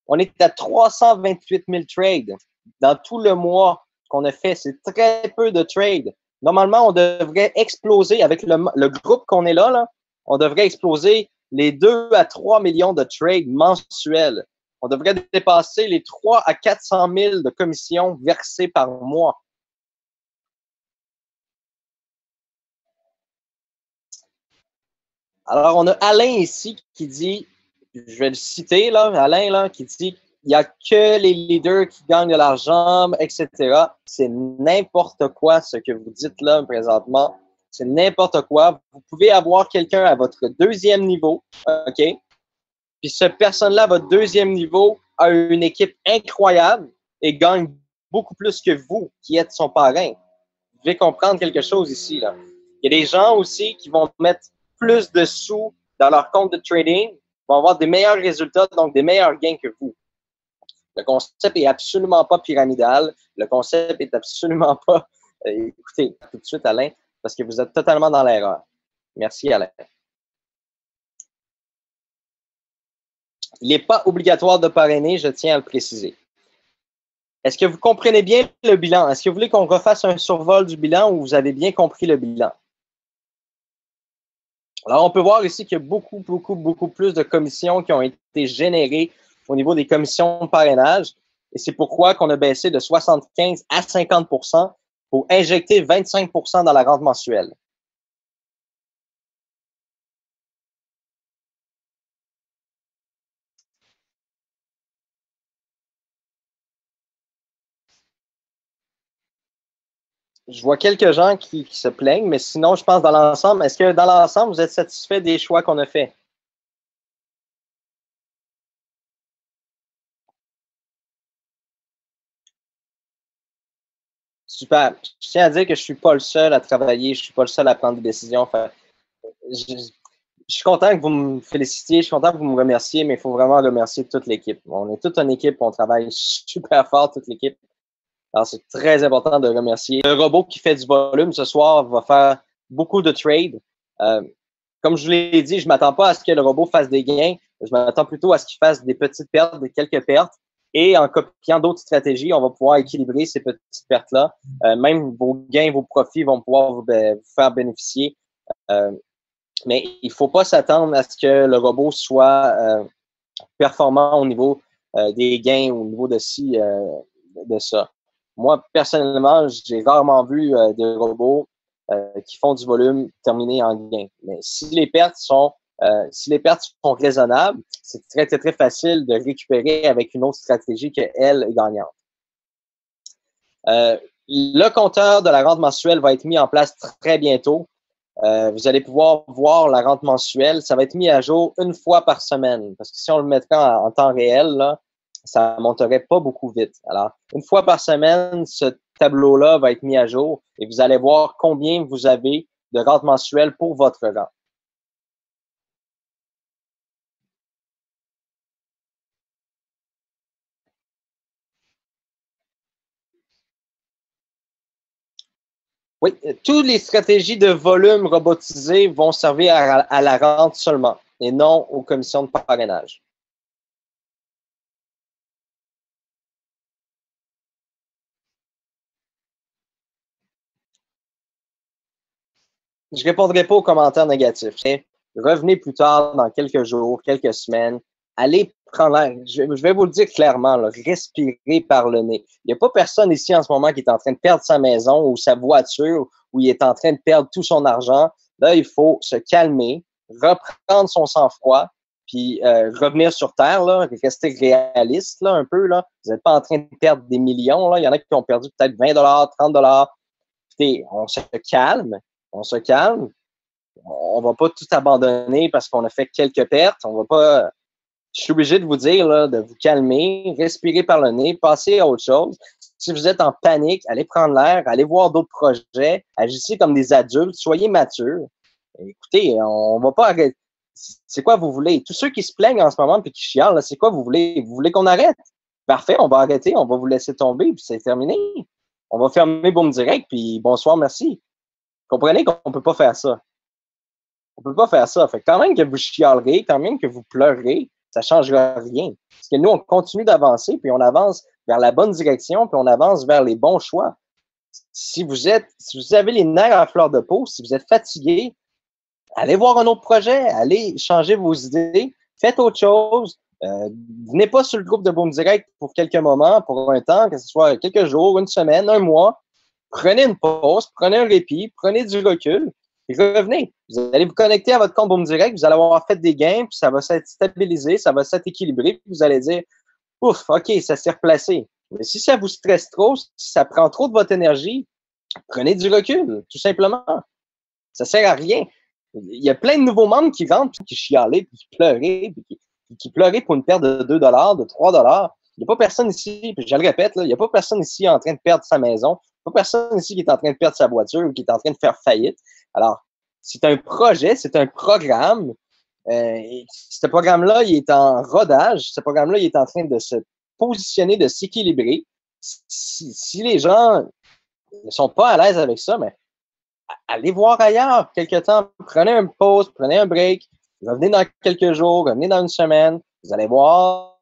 On est à 328 000 trades dans tout le mois qu'on a fait. C'est très peu de trades. Normalement, on devrait exploser avec le groupe qu'on est là, on devrait exploser les 2 à 3 millions de trades mensuels. On devrait dépasser les 3 à 400 000 de commissions versées par mois. Alors, on a Alain ici qui dit, je vais le citer, là, Alain, là, qui dit il n'y a que les leaders qui gagnent de l'argent, etc. C'est n'importe quoi ce que vous dites là présentement. C'est n'importe quoi. Vous pouvez avoir quelqu'un à votre deuxième niveau, OK? Puis cette personne-là, à votre deuxième niveau, a une équipe incroyable et gagne beaucoup plus que vous qui êtes son parrain. Vous devez comprendre quelque chose ici, là. Il y a des gens aussi qui vont mettre plus de sous dans leur compte de trading, vont avoir des meilleurs résultats, donc des meilleurs gains que vous. Le concept est absolument pas pyramidal. Le concept est absolument pas... écoutez, tout de suite, Alain, parce que vous êtes totalement dans l'erreur. Merci, Alain. Il n'est pas obligatoire de parrainer, je tiens à le préciser. Est-ce que vous comprenez bien le bilan? Est-ce que vous voulez qu'on refasse un survol du bilan ou vous avez bien compris le bilan? Alors, on peut voir ici qu'il y a beaucoup plus de commissions qui ont été générées au niveau des commissions de parrainage. Et c'est pourquoi qu'on a baissé de 75 à 50 % pour injecter 25 % dans la rente mensuelle. Je vois quelques gens qui se plaignent, mais sinon, je pense dans l'ensemble, est-ce que dans l'ensemble, vous êtes satisfait des choix qu'on a faits? Super. Je tiens à dire que je ne suis pas le seul à travailler, je ne suis pas le seul à prendre des décisions. Enfin, je suis content que vous me félicitiez, je suis content que vous me remerciez, mais il faut vraiment remercier toute l'équipe. On est toute une équipe, on travaille super fort, toute l'équipe. Alors, c'est très important de remercier. Le robot qui fait du volume ce soir va faire beaucoup de trades. Comme je vous l'ai dit, je ne m'attends pas à ce que le robot fasse des gains. Je m'attends plutôt à ce qu'ils fassent des petites pertes, des quelques pertes. Et en copiant d'autres stratégies, on va pouvoir équilibrer ces petites pertes-là. Même vos gains, vos profits vont pouvoir vous faire bénéficier. Mais il faut pas s'attendre à ce que le robot soit performant au niveau des gains, au niveau de de ça. Moi, personnellement, j'ai rarement vu des robots qui font du volume terminer en gain. Mais si les pertes sont raisonnables, c'est très, très, très facile de récupérer avec une autre stratégie qu'elle est gagnante. Le compteur de la rente mensuelle va être mis en place très bientôt. Vous allez pouvoir voir la rente mensuelle. Ça va être mis à jour une fois par semaine. Parce que si on le mettrait en temps réel, là, ça monterait pas beaucoup vite. Alors, une fois par semaine, ce tableau-là va être mis à jour et vous allez voir combien vous avez de rente mensuelle pour votre rente. Oui, toutes les stratégies de volume robotisées vont servir à la rente seulement et non aux commissions de parrainage. Je ne répondrai pas aux commentaires négatifs. Revenez plus tard dans quelques jours, quelques semaines. Allez prendre l'air. Je vais vous le dire clairement, là, respirez par le nez. Il n'y a pas personne ici en ce moment qui est en train de perdre sa maison ou sa voiture ou il est en train de perdre tout son argent. Là, il faut se calmer, reprendre son sang-froid, puis revenir sur terre, là, rester réaliste là, un peu. Là. Vous n'êtes pas en train de perdre des millions. Là. Il y en a qui ont perdu peut-être 20 $, 30 $. Écoutez, on se calme. On se calme. On va pas tout abandonner parce qu'on a fait quelques pertes. On va pas. Je suis obligé de vous dire là, de vous calmer, respirer par le nez, passer à autre chose. Si vous êtes en panique, allez prendre l'air, allez voir d'autres projets, agissez comme des adultes, soyez matures. Écoutez, on va pas arrêter. C'est quoi vous voulez? Tous ceux qui se plaignent en ce moment et qui chialent, c'est quoi vous voulez? Vous voulez qu'on arrête? Parfait, on va arrêter, on va vous laisser tomber, puis c'est terminé. On va fermer Boom Direct, puis bonsoir, merci. Comprenez qu'on ne peut pas faire ça. On ne peut pas faire ça. Fait que quand même que vous chialerez, quand même que vous pleurez, ça ne changera rien. Parce que nous, on continue d'avancer, puis on avance vers la bonne direction, puis on avance vers les bons choix. Si vous avez les nerfs à fleur de peau, si vous êtes fatigué, allez voir un autre projet, allez changer vos idées, faites autre chose. Venez pas sur le groupe de Boom Direct pour quelques moments, pour un temps, que ce soit quelques jours, une semaine, un mois. Prenez une pause, prenez un répit, prenez du recul et revenez. Vous allez vous connecter à votre compte Boom Direct, vous allez avoir fait des gains, puis ça va s'être stabilisé, ça va s'être équilibré, puis vous allez dire ouf, OK, ça s'est replacé. Mais si ça vous stresse trop, si ça prend trop de votre énergie, prenez du recul, tout simplement. Ça sert à rien. Il y a plein de nouveaux membres qui rentrent, puis qui chialaient, puis qui pleuraient, puis qui pleuraient pour une perte de 2 $, de 3 $. Il n'y a pas personne ici, puis je le répète, là, il n'y a pas personne ici en train de perdre sa maison. Il n'y a pas personne ici qui est en train de perdre sa voiture ou qui est en train de faire faillite. Alors, c'est un projet, c'est un programme. Ce programme-là, il est en rodage. Ce programme-là, il est en train de se positionner, de s'équilibrer. Si les gens ne sont pas à l'aise avec ça, mais allez voir ailleurs quelque temps. Prenez une pause, prenez un break. Revenez dans quelques jours, revenez dans une semaine. Vous allez voir,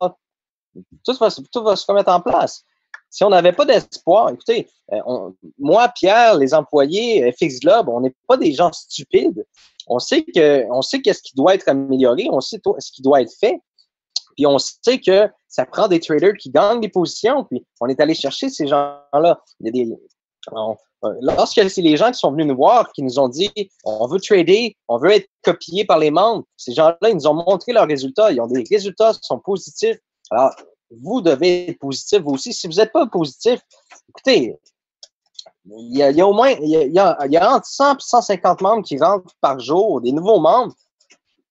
tout va se remettre en place. Si on n'avait pas d'espoir, écoutez, moi, Pierre, les employés FX Globe, on n'est pas des gens stupides. On sait qu'est-ce qui doit être amélioré, on sait ce qui doit être fait, puis on sait que ça prend des traders qui gagnent des positions, puis on est allé chercher ces gens-là. Lorsque c'est les gens qui sont venus nous voir, qui nous ont dit on veut trader, on veut être copié par les membres, ces gens-là, ils nous ont montré leurs résultats. Ils ont des résultats qui sont positifs. Alors, vous devez être positif, vous aussi. Si vous n'êtes pas positif, écoutez, il y a au moins, il y a entre 100 et 150 membres qui rentrent par jour, des nouveaux membres.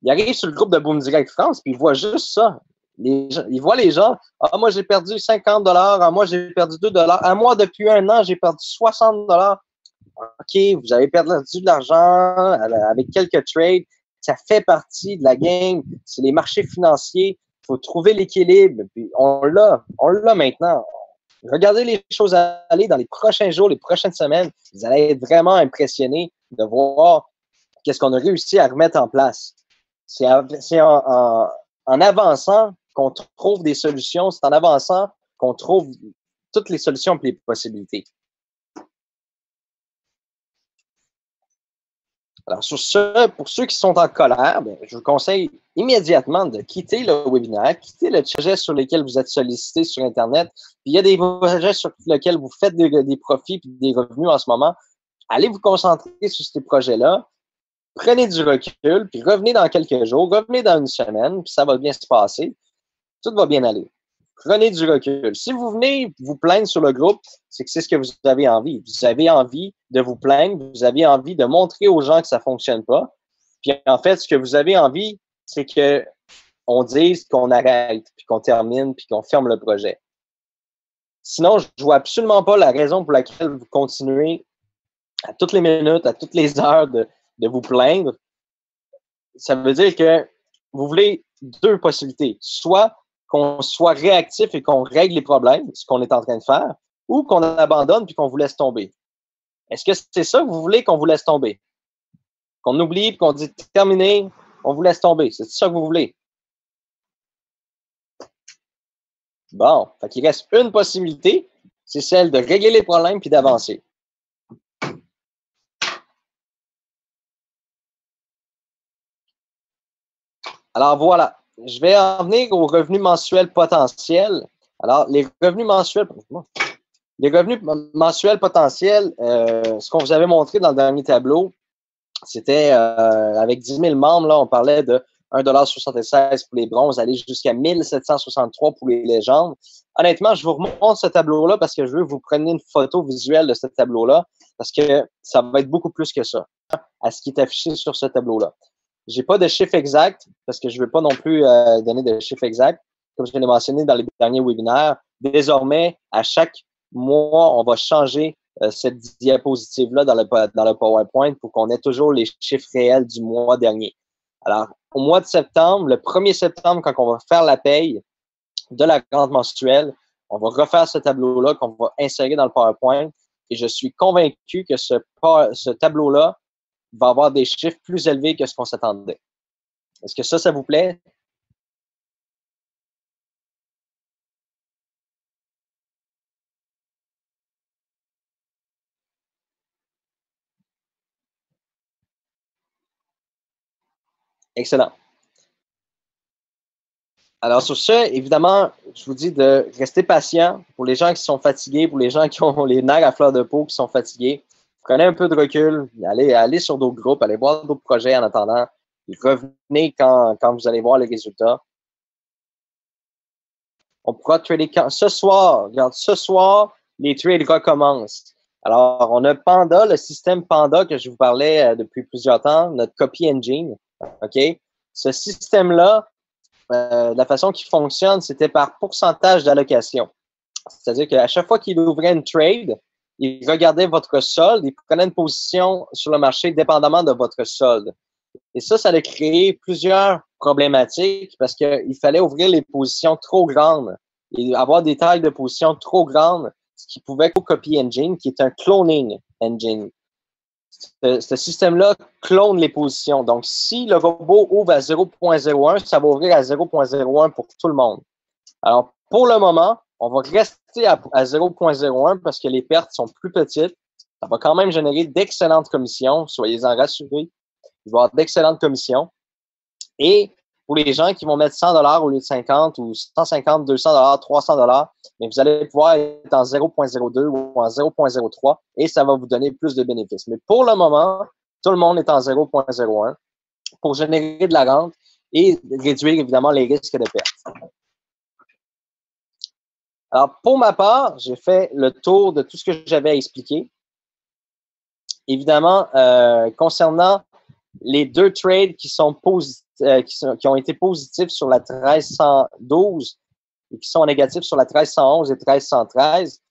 Ils arrivent sur le groupe de Boom Direct France, puis ils voient juste ça. Ils voient les gens, ah, moi, j'ai perdu 50 $, ah, moi, j'ai perdu 2 $, ah, moi, depuis un an, j'ai perdu 60 $. OK, vous avez perdu de l'argent avec quelques trades. Ça fait partie de la game. C'est les marchés financiers. Il faut trouver l'équilibre. Puis on l'a maintenant. Regardez les choses aller dans les prochains jours, les prochaines semaines. Vous allez être vraiment impressionnés de voir qu'est-ce qu'on a réussi à remettre en place. C'est en avançant qu'on trouve des solutions, c'est en avançant qu'on trouve toutes les solutions et les possibilités. Alors, sur ce, pour ceux qui sont en colère, bien, je vous conseille immédiatement de quitter le webinaire, quitter le projet sur lequel vous êtes sollicité sur Internet. Puis il y a des projets sur lesquels vous faites des profits et des revenus en ce moment. Allez vous concentrer sur ces projets-là. Prenez du recul, puis revenez dans quelques jours, revenez dans une semaine, puis ça va bien se passer. Tout va bien aller. Prenez du recul. Si vous venez vous plaindre sur le groupe, c'est que c'est ce que vous avez envie. Vous avez envie de vous plaindre, vous avez envie de montrer aux gens que ça fonctionne pas. Puis en fait, ce que vous avez envie, c'est que on dise qu'on arrête, puis qu'on termine, puis qu'on ferme le projet. Sinon, je vois absolument pas la raison pour laquelle vous continuez à toutes les minutes, à toutes les heures de vous plaindre. Ça veut dire que vous voulez deux possibilités. Soit qu'on soit réactif et qu'on règle les problèmes, ce qu'on est en train de faire, ou qu'on abandonne puis qu'on vous laisse tomber. Est-ce que c'est ça que vous voulez qu'on vous laisse tomber? Qu'on oublie et qu'on dit terminé, on vous laisse tomber. C'est ça que vous voulez? Bon, fait qu'il reste une possibilité, c'est celle de régler les problèmes puis d'avancer. Alors voilà, je vais en venir aux revenus mensuels potentiels. Alors, les revenus mensuels potentiels, ce qu'on vous avait montré dans le dernier tableau, c'était avec 10 000 membres, là, on parlait de 1,76 $ pour les bronzes, aller jusqu'à 1 763 pour les légendes. Honnêtement, je vous remontre ce tableau-là parce que je veux que vous preniez une photo visuelle de ce tableau-là parce que ça va être beaucoup plus que ça à ce qui est affiché sur ce tableau-là. J'ai pas de chiffre exact parce que je veux pas non plus donner de chiffre exact. Comme je l'ai mentionné dans les derniers webinaires, désormais, à chaque mois, on va changer cette diapositive-là dans le PowerPoint pour qu'on ait toujours les chiffres réels du mois dernier. Alors, au mois de septembre, le 1er septembre, quand on va faire la paye de la rente mensuelle, on va refaire ce tableau-là qu'on va insérer dans le PowerPoint et je suis convaincu que ce tableau-là va avoir des chiffres plus élevés que ce qu'on s'attendait. Est-ce que ça vous plaît? Excellent. Alors, sur ce, évidemment, je vous dis de rester patient pour les gens qui sont fatigués, pour les gens qui ont les nerfs à fleur de peau, qui sont fatigués. Prenez un peu de recul, allez sur d'autres groupes, allez voir d'autres projets en attendant, et revenez quand vous allez voir les résultats. On pourra trader ce soir. Regarde, ce soir, les trades recommencent. Alors, on a Panda, le système Panda que je vous parlais depuis plusieurs temps, notre copy engine. OK? Ce système-là, la façon qu'il fonctionne, c'était par pourcentage d'allocation. C'est-à-dire qu'à chaque fois qu'il ouvrait une trade, il regardait votre solde, il prenait une position sur le marché dépendamment de votre solde. Et ça a créé plusieurs problématiques parce qu'il fallait ouvrir les positions trop grandes et avoir des tailles de positions trop grandes, ce qui pouvait copy engine, qui est un cloning engine. Ce système-là clone les positions. Donc, si le robot ouvre à 0.01, ça va ouvrir à 0.01 pour tout le monde. Alors, pour le moment, on va rester à 0.01 parce que les pertes sont plus petites. Ça va quand même générer d'excellentes commissions. Soyez-en rassurés. Il va y avoir d'excellentes commissions. Et pour les gens qui vont mettre 100 $ au lieu de 50 ou 150, 200 $, 300 $, mais vous allez pouvoir être en 0.02 ou en 0.03 et ça va vous donner plus de bénéfices. Mais pour le moment, tout le monde est en 0.01 pour générer de la rente et réduire évidemment les risques de perte. Alors, pour ma part, j'ai fait le tour de tout ce que j'avais à expliquer. Évidemment, concernant les deux trades qui ont été positifs sur la 1312 et qui sont négatifs sur la 1311 et 1313,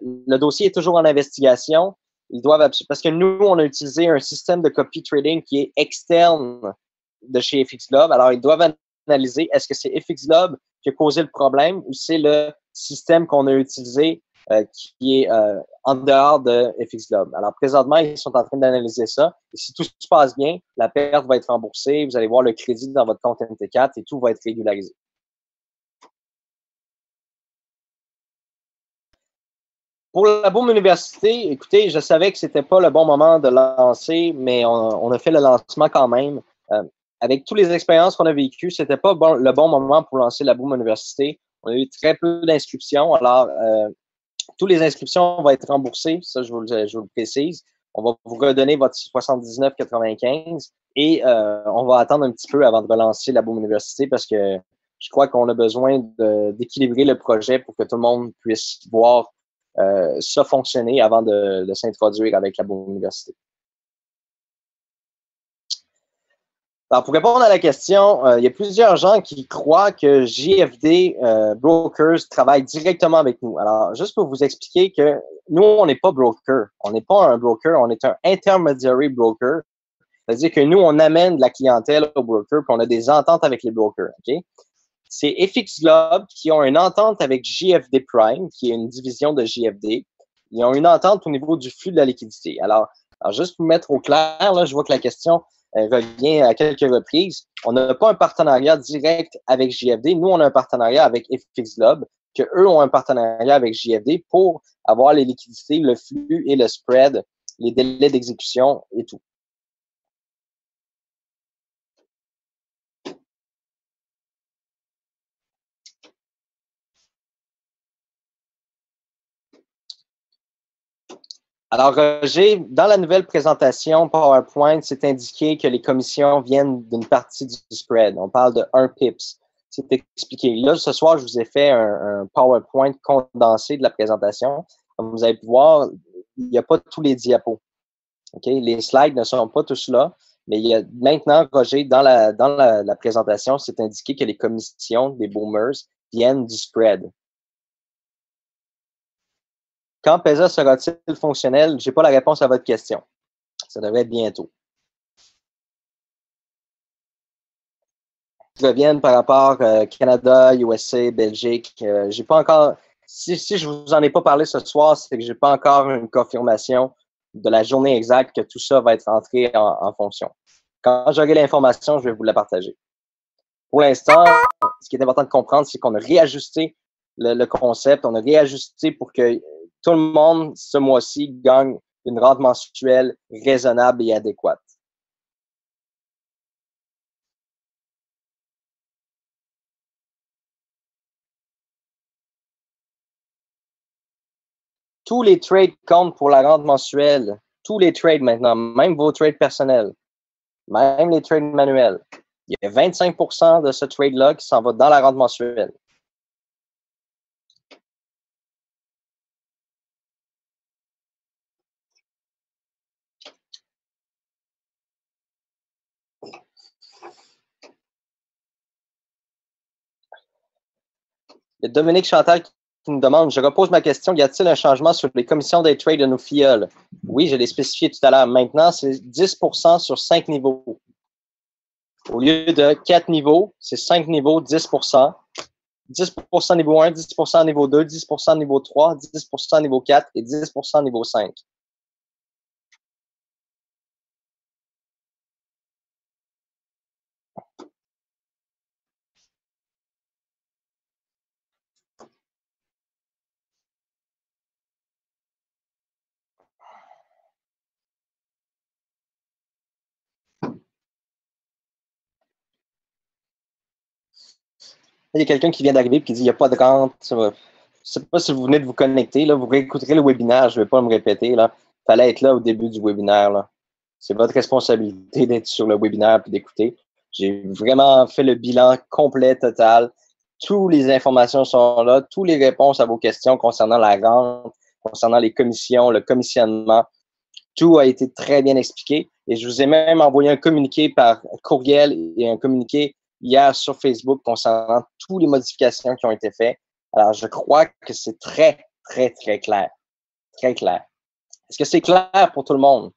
le dossier est toujours en investigation. Parce que nous, on a utilisé un système de copy trading qui est externe de chez FXGlobe. Alors, ils doivent analyser est-ce que c'est FXGlobe qui a causé le problème ou c'est le système qu'on a utilisé qui est en dehors de FXGlobe. Alors, présentement, ils sont en train d'analyser ça. Et si tout se passe bien, la perte va être remboursée. Vous allez voir le crédit dans votre compte MT4 et tout va être régularisé. Pour la Boom Université, écoutez, je savais que c'était pas le bon moment de lancer, mais on a fait le lancement quand même. Avec toutes les expériences qu'on a vécues, c'était pas le bon moment pour lancer la Boom Université. On a eu très peu d'inscriptions. Alors, toutes les inscriptions vont être remboursées. Ça, je vous le précise. On va vous redonner votre 79,95 et on va attendre un petit peu avant de relancer la Boom Université parce que je crois qu'on a besoin d'équilibrer le projet pour que tout le monde puisse voir ça fonctionner avant de s'introduire avec la Boom Université. Alors, pour répondre à la question, il y a plusieurs gens qui croient que JFD Brokers travaille directement avec nous. Alors, juste pour vous expliquer que nous, on n'est pas broker. On n'est pas un broker, on est un intermediary broker. C'est-à-dire que nous, on amène de la clientèle au broker, puis on a des ententes avec les brokers. OK? C'est FXGlobe qui ont une entente avec JFD Prime, qui est une division de JFD. Ils ont une entente au niveau du flux de la liquidité. Alors juste pour mettre au clair, là, je vois que la question revient à quelques reprises. On n'a pas un partenariat direct avec JFD. Nous, on a un partenariat avec FXGlobe, que eux ont un partenariat avec JFD pour avoir les liquidités, le flux et le spread, les délais d'exécution et tout. Alors, Roger, dans la nouvelle présentation PowerPoint, c'est indiqué que les commissions viennent d'une partie du spread. On parle de 1 pips. C'est expliqué. Là, ce soir, je vous ai fait un PowerPoint condensé de la présentation. Comme vous avez pu voir, il n'y a pas tous les diapos. Okay? Les slides ne sont pas tous là, mais il y a maintenant, Roger, dans la présentation, c'est indiqué que les commissions des boomers viennent du spread. Quand PESA sera-t-il fonctionnel? Je n'ai pas la réponse à votre question. Ça devrait être bientôt. Reviennent par rapport Canada, USA, Belgique. J'ai pas encore. Si je vous en ai pas parlé ce soir, c'est que j'ai pas encore une confirmation de la journée exacte que tout ça va être entré en fonction. Quand j'aurai l'information, je vais vous la partager. Pour l'instant, ce qui est important de comprendre, c'est qu'on a réajusté le concept, on a réajusté pour que tout le monde, ce mois-ci, gagne une rente mensuelle raisonnable et adéquate. Tous les trades comptent pour la rente mensuelle. Tous les trades maintenant, même vos trades personnels, même les trades manuels. Il y a 25% de ce trade-là qui s'en va dans la rente mensuelle. Il y a Dominique Chantal qui nous demande, je repose ma question, y a-t-il un changement sur les commissions des trades de nos filleuls? Oui, je l'ai spécifié tout à l'heure. Maintenant, c'est 10% sur 5 niveaux. Au lieu de 4 niveaux, c'est 5 niveaux, 10%. 10% niveau 1, 10% niveau 2, 10% niveau 3, 10% niveau 4 et 10% niveau 5. Il y a quelqu'un qui vient d'arriver et qui dit il n'y a pas de rente. Je ne sais pas si vous venez de vous connecter. Là, vous réécouterez le webinaire. Je ne vais pas me répéter. Il fallait être là au début du webinaire. C'est votre responsabilité d'être sur le webinaire et d'écouter. J'ai vraiment fait le bilan complet, total. Toutes les informations sont là. Toutes les réponses à vos questions concernant la rente, concernant les commissions, le commissionnement. Tout a été très bien expliqué. Et je vous ai même envoyé un communiqué par courriel et un communiqué hier sur Facebook concernant toutes les modifications qui ont été faites. Alors, je crois que c'est très, très, très clair. Très clair. Est-ce que c'est clair pour tout le monde?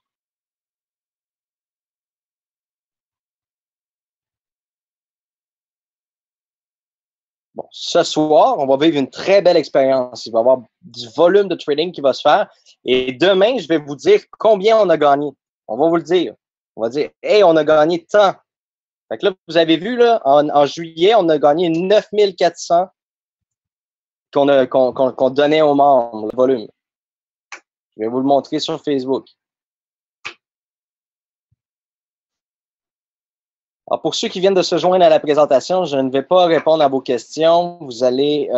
Bon. ce soir, on va vivre une très belle expérience. Il va y avoir du volume de trading qui va se faire. Et demain, je vais vous dire combien on a gagné. On va vous le dire. On va dire, hey, on a gagné tant. Fait que là, vous avez vu, là, en juillet, on a gagné 9400 qu'on donnait aux membres, le volume. Je vais vous le montrer sur Facebook. Alors, pour ceux qui viennent de se joindre à la présentation, je ne vais pas répondre à vos questions. Vous allez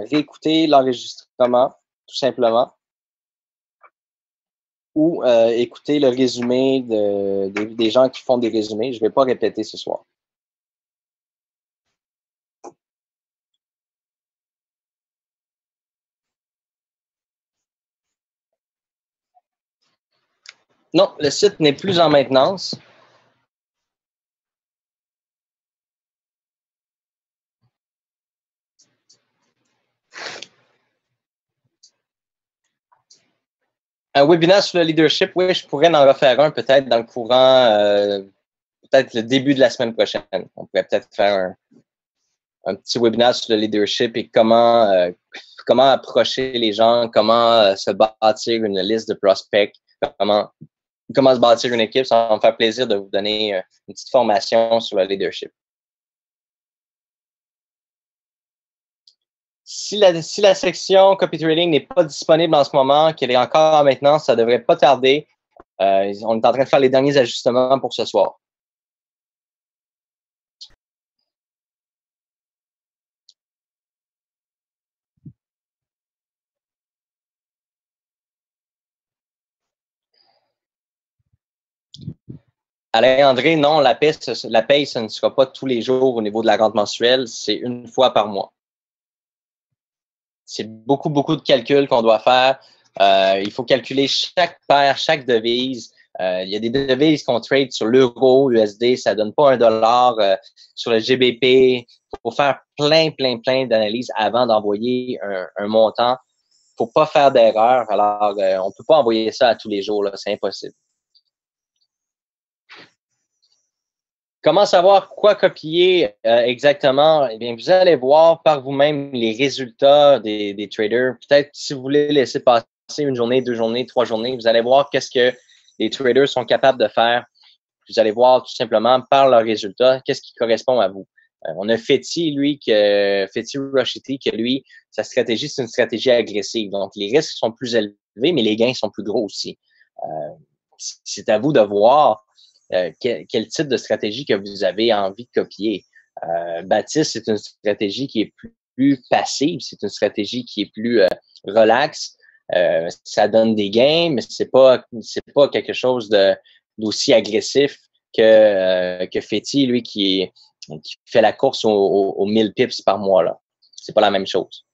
réécouter l'enregistrement, tout simplement, ou écouter le résumé des gens qui font des résumés. Je ne vais pas répéter ce soir. Non, le site n'est plus en maintenance. Un webinaire sur le leadership, oui, je pourrais en refaire un peut-être dans le courant, peut-être le début de la semaine prochaine. On pourrait peut-être faire un petit webinaire sur le leadership et comment approcher les gens, comment se bâtir une liste de prospects, comment se bâtir une équipe. Ça va me faire plaisir de vous donner une petite formation sur le leadership. Si la section copy trading n'est pas disponible en ce moment, qu'elle est encore en maintenance, ça ne devrait pas tarder. On est en train de faire les derniers ajustements pour ce soir. Alain-André, non, la paye, ce ne sera pas tous les jours au niveau de la rente mensuelle, c'est une fois par mois. C'est beaucoup, beaucoup de calculs qu'on doit faire. Il faut calculer chaque paire, chaque devise. Il y a des devises qu'on trade sur l'euro, USD, ça donne pas $1. Sur le GBP, il faut faire plein d'analyses avant d'envoyer un montant. Il faut pas faire d'erreur. Alors, on peut pas envoyer ça à tous les jours, là, c'est impossible. Comment savoir quoi copier exactement? Eh bien, vous allez voir par vous-même les résultats des traders. Peut-être si vous voulez laisser passer une journée, 2 journées, 3 journées, vous allez voir qu'est-ce que les traders sont capables de faire. Vous allez voir tout simplement par leurs résultats qu'est-ce qui correspond à vous. On a Fetty, Fetty Roshiti, que lui, sa stratégie, c'est une stratégie agressive. Donc, les risques sont plus élevés, mais les gains sont plus gros aussi. C'est à vous de voir quel type de stratégie que vous avez envie de copier. Baptiste, c'est une stratégie qui est plus passive, c'est une stratégie qui est plus relaxe. Ça donne des gains, mais c'est pas quelque chose d'aussi agressif que Fetty, lui, qui fait la course aux 1000 pips par mois, là. C'est pas la même chose.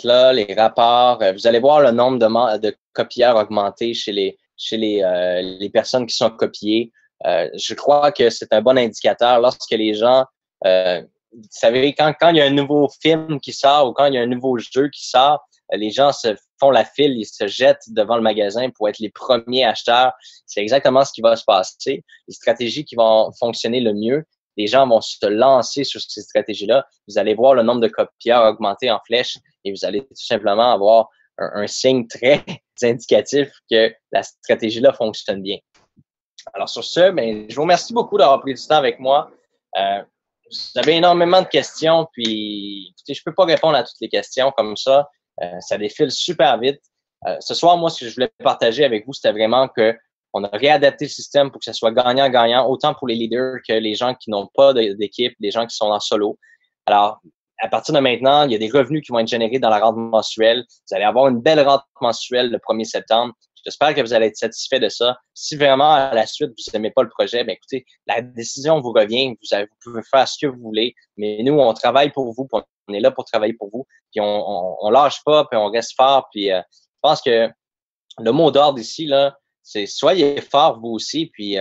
Là, les rapports, vous allez voir le nombre de copieurs augmenter chez les personnes qui sont copiées. Je crois que c'est un bon indicateur lorsque les gens, vous savez, quand il y a un nouveau film qui sort ou quand il y a un nouveau jeu qui sort, les gens se font la file, ils se jettent devant le magasin pour être les premiers acheteurs. C'est exactement ce qui va se passer. Les stratégies qui vont fonctionner le mieux, les gens vont se lancer sur ces stratégies-là. Vous allez voir le nombre de copieurs augmenter en flèche et vous allez tout simplement avoir un signe très indicatif que la stratégie-là fonctionne bien. Alors, sur ce, ben, je vous remercie beaucoup d'avoir pris du temps avec moi. Vous avez énormément de questions, puis écoutez, je peux pas répondre à toutes les questions comme ça. Ça défile super vite. Ce soir, moi, ce que je voulais partager avec vous, c'était vraiment que on a réadapté le système pour que ce soit gagnant-gagnant, autant pour les leaders que les gens qui n'ont pas d'équipe, les gens qui sont en solo. Alors, à partir de maintenant, il y a des revenus qui vont être générés dans la rente mensuelle. Vous allez avoir une belle rente mensuelle le 1er septembre. J'espère que vous allez être satisfait de ça. Si vraiment, à la suite, vous n'aimez pas le projet, bien, écoutez, la décision vous revient. Vous pouvez faire ce que vous voulez. Mais nous, on travaille pour vous. On est là pour travailler pour vous. Puis on lâche pas, puis on reste fort. Puis je pense que le mot d'ordre ici, là, c'est soyez fort vous aussi, puis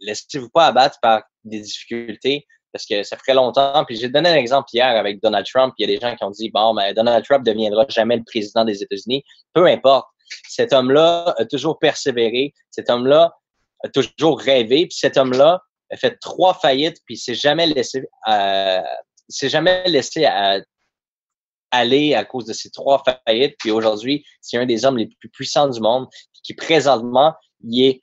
laissez-vous pas abattre par des difficultés. Parce que ça ferait longtemps. Puis j'ai donné un exemple hier avec Donald Trump. Il y a des gens qui ont dit, bon, mais Donald Trump ne deviendra jamais le président des États-Unis. Peu importe. Cet homme-là a toujours persévéré. Cet homme-là a toujours rêvé. Puis cet homme-là a fait 3 faillites, puis il s'est jamais laissé aller à cause de ces 3 faillites. Puis aujourd'hui, c'est un des hommes les plus puissants du monde, qui présentement, il est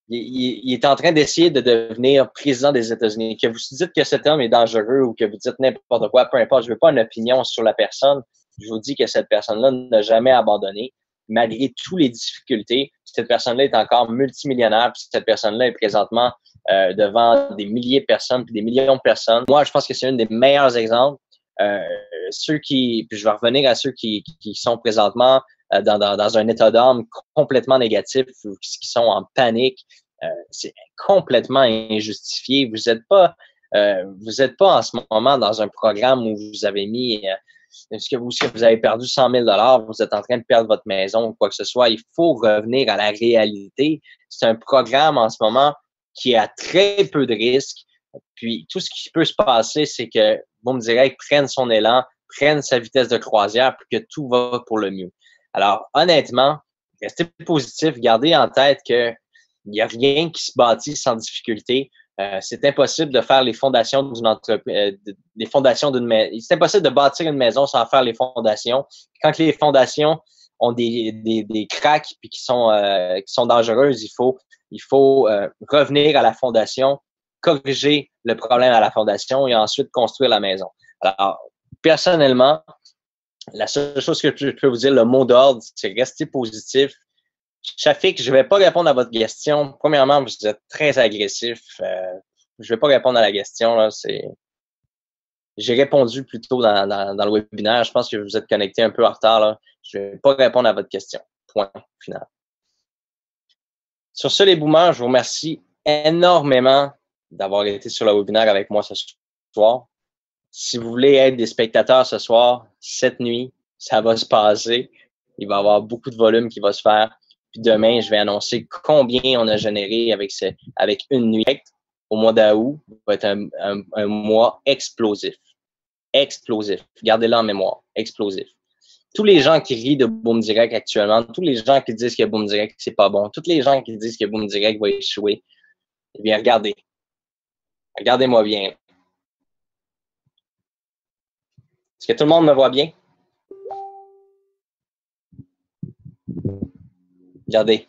il est en train d'essayer de devenir président des États-Unis. Que vous dites que cet homme est dangereux ou que vous dites n'importe quoi, peu importe, je veux pas une opinion sur la personne. Je vous dis que cette personne-là n'a jamais abandonné, malgré toutes les difficultés. Cette personne-là est encore multimillionnaire, puis cette personne-là est présentement devant des milliers de personnes, puis des millions de personnes. Moi, je pense que c'est un des meilleurs exemples. Puis je vais revenir à ceux qui sont présentement dans un état d'âme complètement négatif, qui sont en panique. C'est complètement injustifié. Vous êtes pas en ce moment dans un programme où vous avez mis est-ce que vous avez perdu 100 000 $, vous êtes en train de perdre votre maison ou quoi que ce soit. Il faut revenir à la réalité. C'est un programme en ce moment qui a très peu de risques. Puis tout ce qui peut se passer, c'est que Boom Direct prenne son élan, prenne sa vitesse de croisière, puis que tout va pour le mieux. Alors, honnêtement, restez positif, gardez en tête qu'il n'y a rien qui se bâtit sans difficulté. C'est impossible de faire les fondations d'une entreprise, c'est impossible de bâtir une maison sans faire les fondations. Quand les fondations ont des cracks puis qui sont dangereuses, il faut revenir à la fondation, corriger le problème à la fondation et ensuite construire la maison. Alors, personnellement, la seule chose que je peux vous dire, le mot d'ordre, c'est rester positif. Shafik, je ne vais pas répondre à votre question. Premièrement, vous êtes très agressif. Je ne vais pas répondre à la question. Là. J'ai répondu plus tôt dans le webinaire. Je pense que vous êtes connecté un peu en retard. Là. Je ne vais pas répondre à votre question. Point final. Sur ce, les boomers, je vous remercie énormément d'avoir été sur le webinaire avec moi ce soir. Si vous voulez être des spectateurs ce soir, cette nuit, ça va se passer. Il va y avoir beaucoup de volume qui va se faire. Puis demain, je vais annoncer combien on a généré avec une nuit. Au mois d'août, va être un mois explosif. Explosif. Gardez-le en mémoire. Explosif. Tous les gens qui rient de Boom Direct actuellement, tous les gens qui disent que Boom Direct, c'est pas bon, tous les gens qui disent que Boom Direct va échouer, eh bien, regardez. Regardez-moi bien. Est-ce que tout le monde me voit bien? Regardez.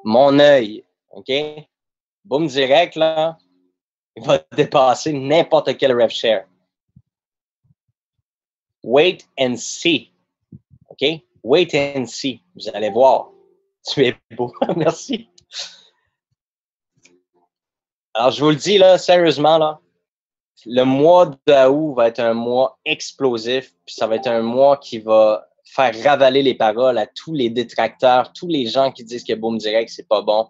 Mon œil, OK? Boom Direct, là, il va dépasser n'importe quel rev share. Wait and see. OK? Wait and see. Vous allez voir. Tu es beau. Merci. Alors, je vous le dis, là, sérieusement, là, le mois d'août va être un mois explosif, puis ça va être un mois qui va faire ravaler les paroles à tous les détracteurs, tous les gens qui disent que Boom Direct, c'est pas bon.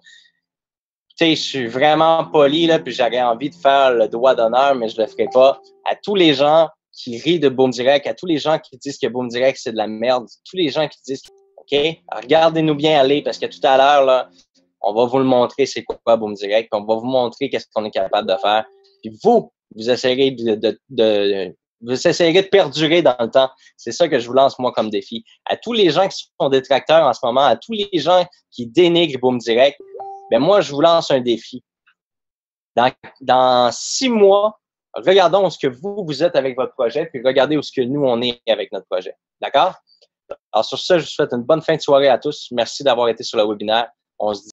Tu sais, je suis vraiment poli, là, puis j'aurais envie de faire le doigt d'honneur, mais je le ferai pas. À tous les gens qui rient de Boom Direct, à tous les gens qui disent que Boom Direct, c'est de la merde, tous les gens qui disent, OK, regardez-nous bien aller, parce que tout à l'heure, là, on va vous le montrer c'est quoi Boom Direct, puis on va vous montrer qu'est-ce qu'on est capable de faire. Puis vous essayerez vous essayerez de perdurer dans le temps. C'est ça que je vous lance, moi, comme défi. À tous les gens qui sont détracteurs en ce moment, à tous les gens qui dénigrent Boom Direct, ben moi, je vous lance un défi. Dans 6 mois, regardons où ce que vous êtes avec votre projet, puis regardez où ce que nous, on est avec notre projet. D'accord? Alors, sur ça, je vous souhaite une bonne fin de soirée à tous. Merci d'avoir été sur le webinaire. On se dit